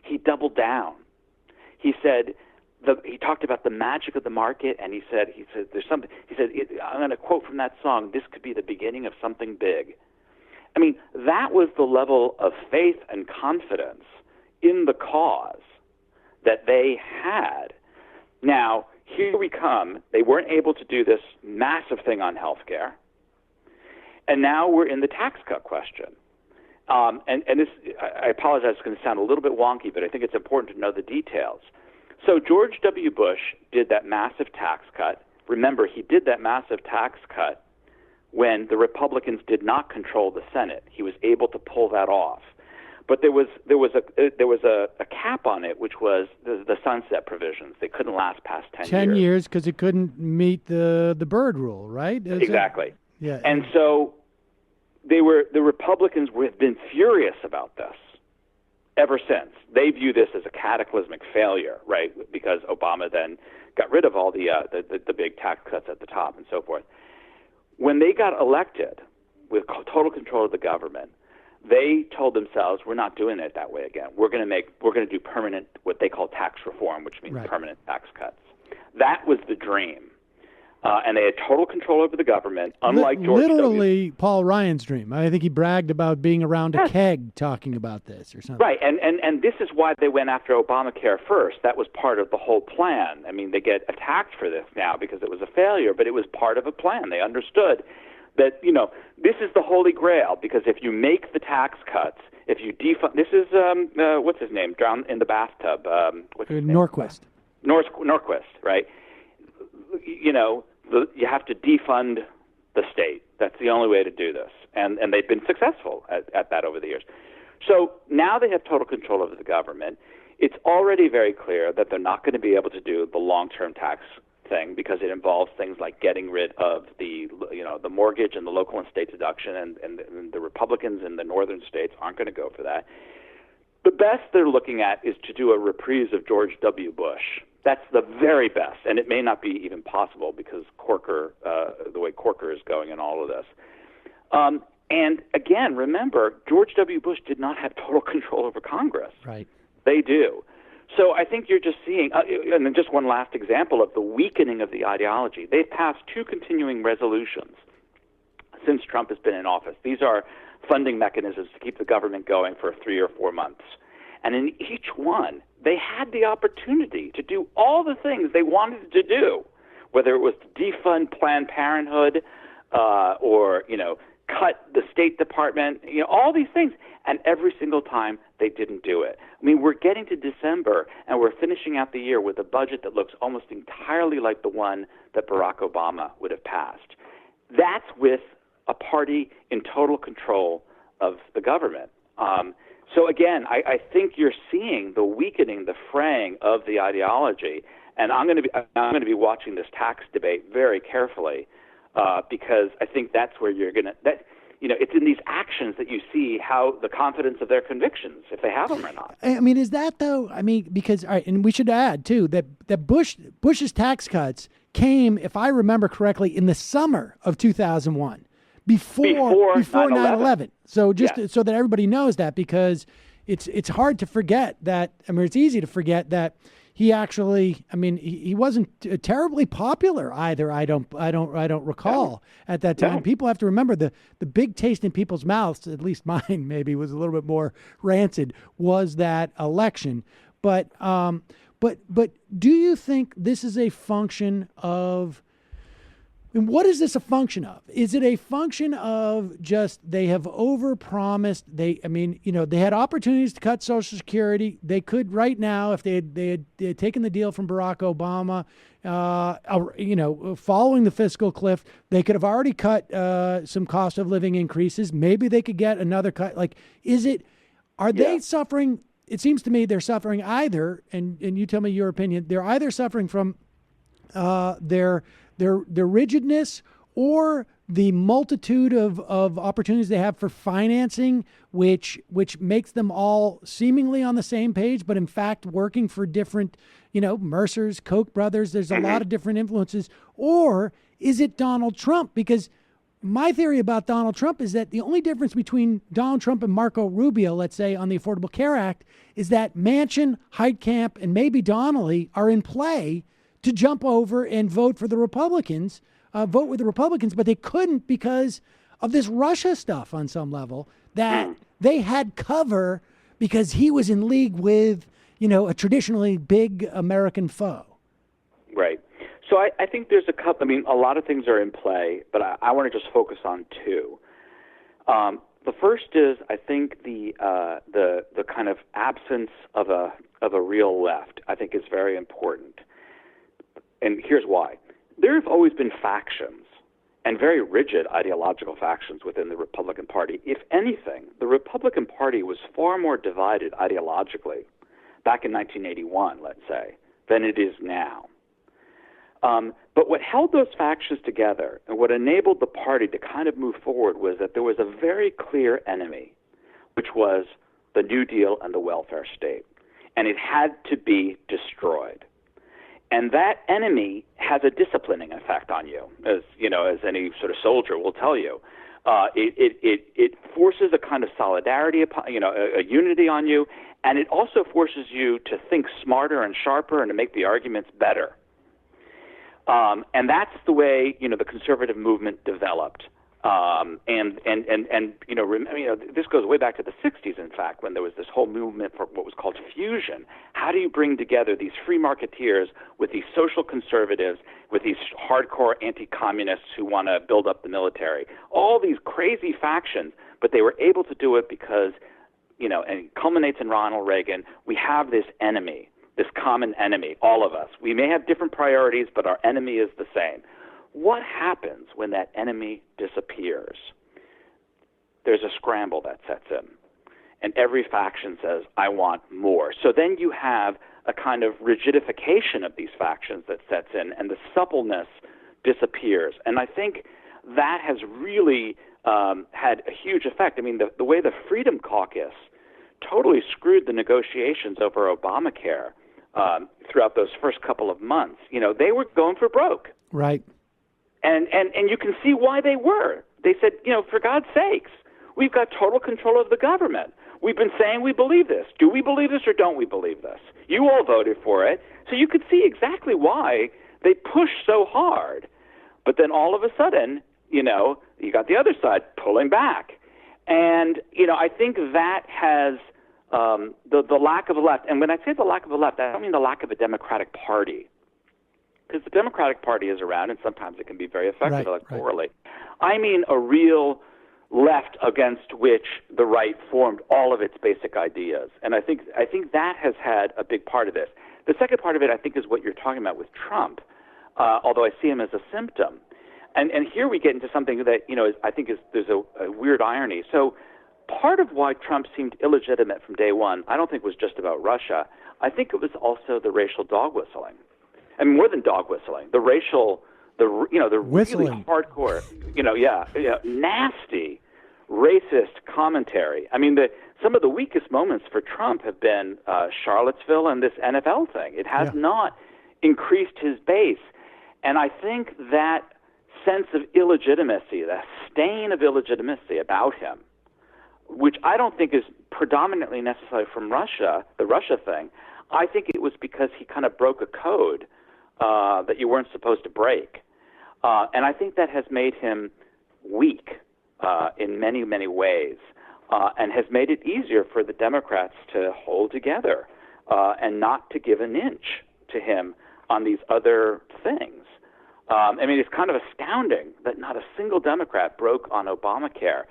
He doubled down. He said, he talked about the magic of the market, and he said there's something. He said, I'm going to quote from that song, this could be the beginning of something big. I mean, that was the level of faith and confidence in the cause that they had. Now, here we come. They weren't able to do this massive thing on health care, and now we're in the tax cut question. And this, I apologize, it's going to sound a little bit wonky, but I think it's important to know the details. So George W. Bush did that massive tax cut. Remember, he did that massive tax cut when the Republicans did not control the Senate. He was able to pull that off. But there was a cap on it, which was the sunset provisions. They couldn't last past 10 years.
10 years because it couldn't meet the Byrd rule, right?
Exactly.
Yeah.
And so the Republicans have been furious about this ever since. They view this as a cataclysmic failure, right? Because Obama then got rid of all the big tax cuts at the top and so forth. When they got elected with total control of the government, they told themselves, we're not doing it that way again. We're going to do permanent, what they call tax reform, which means permanent tax cuts. That was the dream. And they had total control over the government, unlike George
Literally Paul Ryan's dream. I think he bragged about being around a keg talking about this or something.
Right, and this is why they went after Obamacare first. That was part of the whole plan. I mean, they get attacked for this now because it was a failure, but it was part of a plan. They understood that, this is the holy grail, because if you make the tax cuts, if you defund, this is, what's his name, drown in the bathtub, what's his name?
Norquist,
right? You have to defund the state. That's the only way to do this. And they've been successful at that over the years. So now they have total control over the government. It's already very clear that they're not going to be able to do the long-term tax thing because it involves things like getting rid of the mortgage and the local and state deduction, and the Republicans in the northern states aren't going to go for that. The best they're looking at is to do a reprise of George W. Bush. That's the very best, and it may not be even possible because Corker, the way Corker is going in all of this. And again, remember, George W. Bush did not have total control over Congress.
Right.
They do. So I think you're just seeing, and then just one last example of the weakening of the ideology. They've passed 2 continuing resolutions since Trump has been in office. These are funding mechanisms to keep the government going for 3 or 4 months. And in each one, They had the opportunity to do all the things they wanted to do, whether it was to defund Planned Parenthood or, cut the State Department, all these things. And every single time they didn't do it. I mean, we're getting to December and we're finishing out the year with a budget that looks almost entirely like the one that Barack Obama would have passed. That's with a party in total control of the government. So again, I think you're seeing the weakening, the fraying of the ideology, and I'm going to be watching this tax debate very carefully because I think that's where you're going to it's in these actions that you see how the confidence of their convictions, if they have them or not.
I mean, is that though? I mean, because all right, and we should add too that Bush's tax cuts came, if I remember correctly, in the summer of 2001. Before 9/11. So so that everybody knows that, because it's hard to forget that. I mean, it's easy to forget that he actually. I mean, he wasn't terribly popular either. I don't recall at that time. No. People have to remember the big taste in people's mouths. At least mine maybe was a little bit more rancid. Was that election? But do you think this is a function of? And what is this a function of? Is it a function of just they have overpromised? They had opportunities to cut Social Security. They could right now, if they had taken the deal from Barack Obama, following the fiscal cliff, they could have already cut some cost of living increases. Maybe they could get another cut. Are they suffering? It seems to me they're suffering either, and you tell me your opinion, they're either suffering from their rigidness or the multitude of opportunities they have for financing, which makes them all seemingly on the same page, but in fact working for different, Mercers, Koch brothers. There's a lot of different influences. Or is it Donald Trump? Because my theory about Donald Trump is that the only difference between Donald Trump and Marco Rubio, let's say, on the Affordable Care Act, is that Manchin, Heitkamp, and maybe Donnelly are in play to jump over and vote with the Republicans, but they couldn't because of this Russia stuff on some level, that they had cover because he was in league with, a traditionally big American foe.
Right. So I think there's a lot of things are in play, but I want to just focus on two. The first is, I think the kind of absence of a real left, I think, is very important. And here's why. There have always been factions, and very rigid ideological factions within the Republican Party. If anything, the Republican Party was far more divided ideologically back in 1981, let's say, than it is now. But what held those factions together and what enabled the party to kind of move forward was that there was a very clear enemy, which was the New Deal and the welfare state. And it had to be destroyed. And that enemy has a disciplining effect on you, as any sort of soldier will tell you. It forces a kind of solidarity, a unity on you, and it also forces you to think smarter and sharper and to make the arguments better. And that's the way the conservative movement developed. This goes way back to the 60s, in fact, when there was this whole movement for what was called fusion. How do you bring together these free marketeers with these social conservatives, with these hardcore anti-communists who want to build up the military? All these crazy factions, but they were able to do it because, and it culminates in Ronald Reagan. We have this enemy, this common enemy, all of us. We may have different priorities, but our enemy is the same. What happens when that enemy disappears? There's a scramble that sets in, and every faction says, I want more. So then you have a kind of rigidification of these factions that sets in, and the suppleness disappears. And I think that has really had a huge effect. I mean, the way the Freedom Caucus totally screwed the negotiations over Obamacare throughout those first couple of months, they were going for broke.
Right.
And you can see why they were. They said, for God's sakes, we've got total control of the government. We've been saying we believe this. Do we believe this or don't we believe this? You all voted for it. So you could see exactly why they pushed so hard. But then all of a sudden, you got the other side pulling back. And, I think that has the lack of a left. And when I say the lack of a left, I don't mean the lack of a Democratic Party, because the Democratic Party is around, and sometimes it can be very effective electorally. I mean a real left against which the right formed all of its basic ideas. And I think that has had a big part of this. The second part of it, I think, is what you're talking about with Trump, although I see him as a symptom. And here we get into something that, I think there's a weird irony. So part of why Trump seemed illegitimate from day one, I don't think was just about Russia. I think it was also the racial dog whistling. And more than dog whistling, the racial, the
whistling.
Really hardcore, nasty, racist commentary. I mean, some of the weakest moments for Trump have been Charlottesville and this NFL thing. It has not increased his base. And I think that sense of illegitimacy, the stain of illegitimacy about him, which I don't think is predominantly necessarily from Russia, the Russia thing. I think it was because he kind of broke a code that you weren't supposed to break. And I think that has made him weak in many, many ways, and has made it easier for the Democrats to hold together and not to give an inch to him on these other things. I mean, it's kind of astounding that not a single Democrat broke on Obamacare.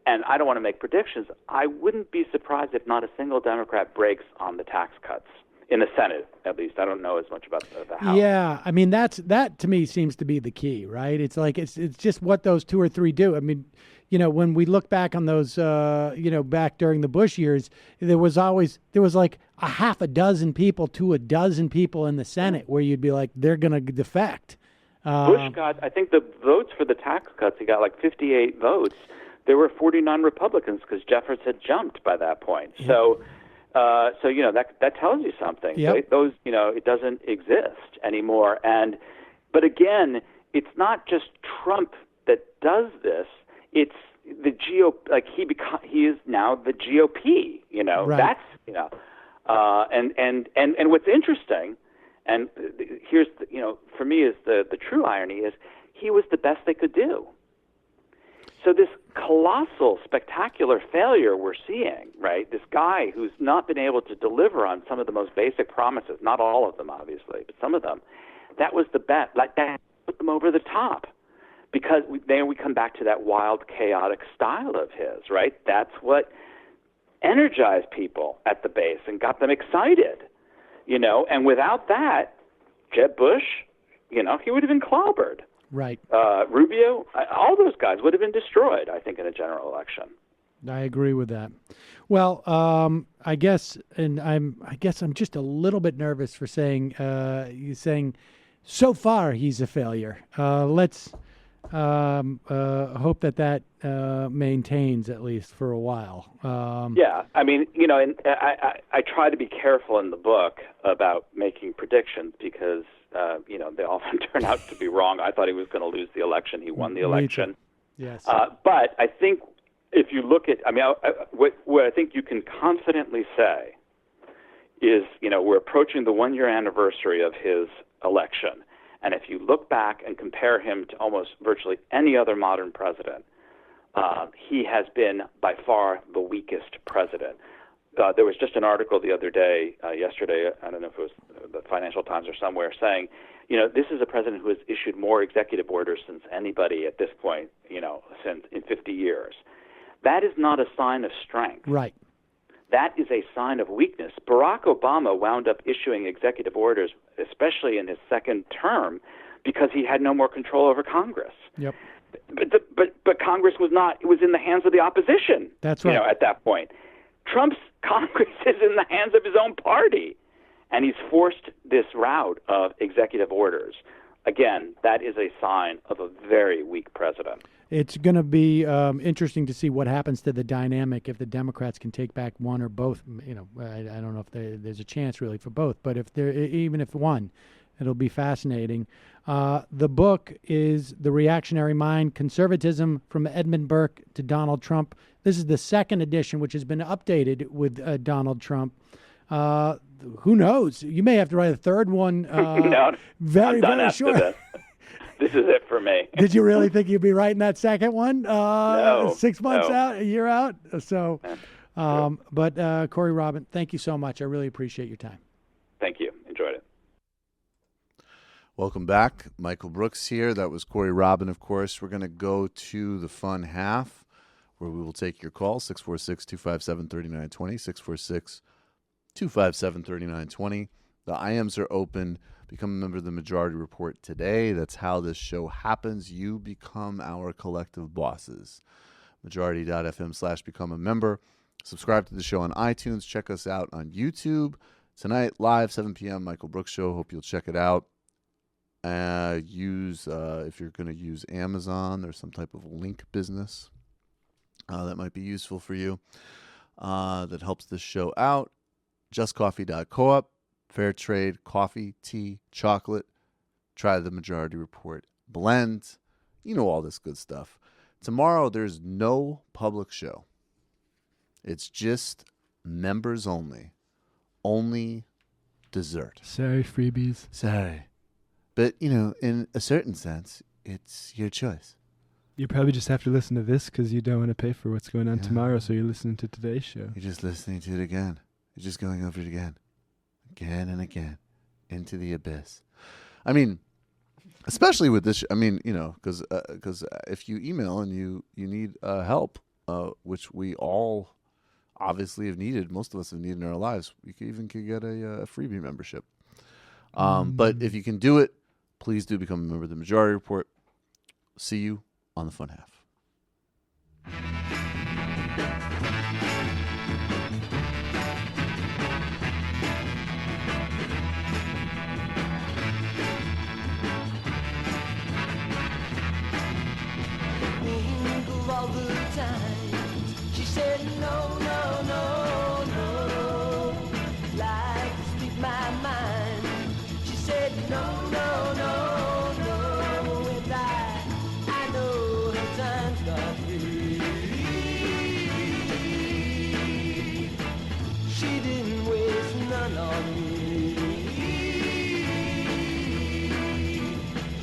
And I don't want to make predictions. I wouldn't be surprised if not a single Democrat breaks on the tax cuts, in the Senate, at least. I don't know as much about the House.
Yeah, I mean, that to me seems to be the key, right? It's like it's just what those two or three do. I mean, when we look back on those, back during the Bush years, there was like a half a dozen people to a dozen people in the Senate where you'd be like, they're going to defect.
Bush got, I think the votes for the tax cuts, he got like 58 votes. There were 49 Republicans because Jeffers had jumped by that point.
Yeah.
So that tells you something.
Yep.
Those it doesn't exist anymore. But again, it's not just Trump that does this. It's the GOP. Like he is now the GOP.
Right.
That's and what's interesting, and here's for me is the true irony is he was the best they could do. So this colossal, spectacular failure we're seeing, right? This guy who's not been able to deliver on some of the most basic promises, not all of them, obviously, but some of them, that was the bet. Like that put them over the top. Because then we come back to that wild, chaotic style of his, right? That's what energized people at the base and got them excited, And without that, Jeb Bush, he would have been clobbered.
Right.
Rubio, all those guys would have been destroyed, I think, in a general election.
I agree with that. Well, I guess I'm just a little bit nervous for saying so far he's a failure. Let's hope that maintains at least for a while.
Yeah, I mean, and I try to be careful in the book about making predictions because they often turn out to be wrong. I thought he was going to lose the election. He won the election.
Yes.
But I think if you look at, what I think you can confidently say is, we're approaching the 1-year anniversary of his election. And if you look back and compare him to almost virtually any other modern president, he has been by far the weakest president. There was just an article the other day, yesterday, I don't know if it was the Financial Times or somewhere, saying, this is a president who has issued more executive orders since anybody at this point, since in 50 years. That is not a sign of strength.
Right.
That is a sign of weakness. Barack Obama wound up issuing executive orders, especially in his second term, because he had no more control over Congress.
Yep.
But Congress was not. It was in the hands of the opposition.
That's right.
At that point. Trump's Congress is in the hands of his own party, and he's forced this route of executive orders. Again, that is a sign of a very weak president.
It's going to be interesting to see what happens to the dynamic if the Democrats can take back one or both. I don't know if there's a chance really for both, but even if one, it'll be fascinating. The book is The Reactionary Mind, Conservatism from Edmund Burke to Donald Trump. This is the second edition, which has been updated with Donald Trump. Who knows? You may have to write a third one very short.
This is it for me.
Did you really think you'd be writing that second one?
No.
6 months out, a year out? So, But Corey Robin, thank you so much. I really appreciate your time.
Thank you. Enjoyed it.
Welcome back. Michael Brooks here. That was Corey Robin, of course. We're going to go to the fun half where we will take your call, 646-257-3920, 646-257-3920. The IMs are open. Become a member of the Majority Report today. That's how this show happens. You become our collective bosses. Majority.fm/become a member. Subscribe to the show on iTunes. Check us out on YouTube. Tonight, live, 7 p.m., Michael Brooks Show. Hope you'll check it out. If you're going to use Amazon, there's some type of link business that might be useful for you that helps this show out. JustCoffee.coop, fair trade, coffee, tea, chocolate. Try the Majority Report blend. You know all this good stuff. Tomorrow, there's no public show. It's just members only. Only dessert.
Sorry, freebies.
Sorry. But, in a certain sense, it's your choice.
You probably just have to listen to this because you don't want to pay for what's going on tomorrow, so you're listening to today's show.
You're just listening to it again. You're just going over it again. Again and again. Into the abyss. I mean, especially with this, because if you email and you need help, which we all obviously have needed, most of us have needed in our lives, you could get a freebie membership. But if you can do it, please do become a member of the Majority Report. See you on the fun half.
All the time, she said no, no, no, no, like to speak my mind. She said no, no, no, no, and I know her time's not free. She didn't waste none on me.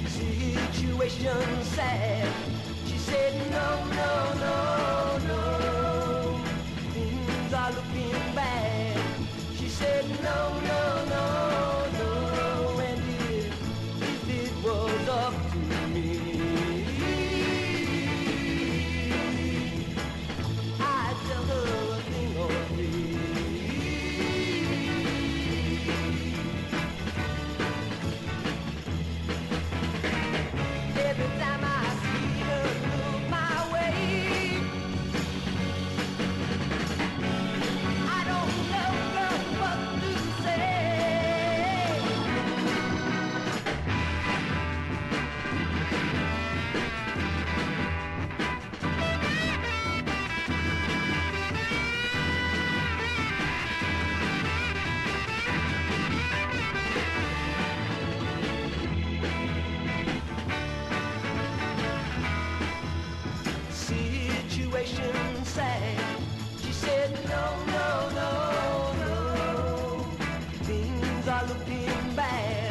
Situation sad. She said no, no, no, no, things are looking bad. She said no, no, no, no, and if it was up to me, I'd tell her a thing or three. Every time I see her look my way, I don't know, girl, what to say. Situation sad. She said no, no, no, no, things are looking bad.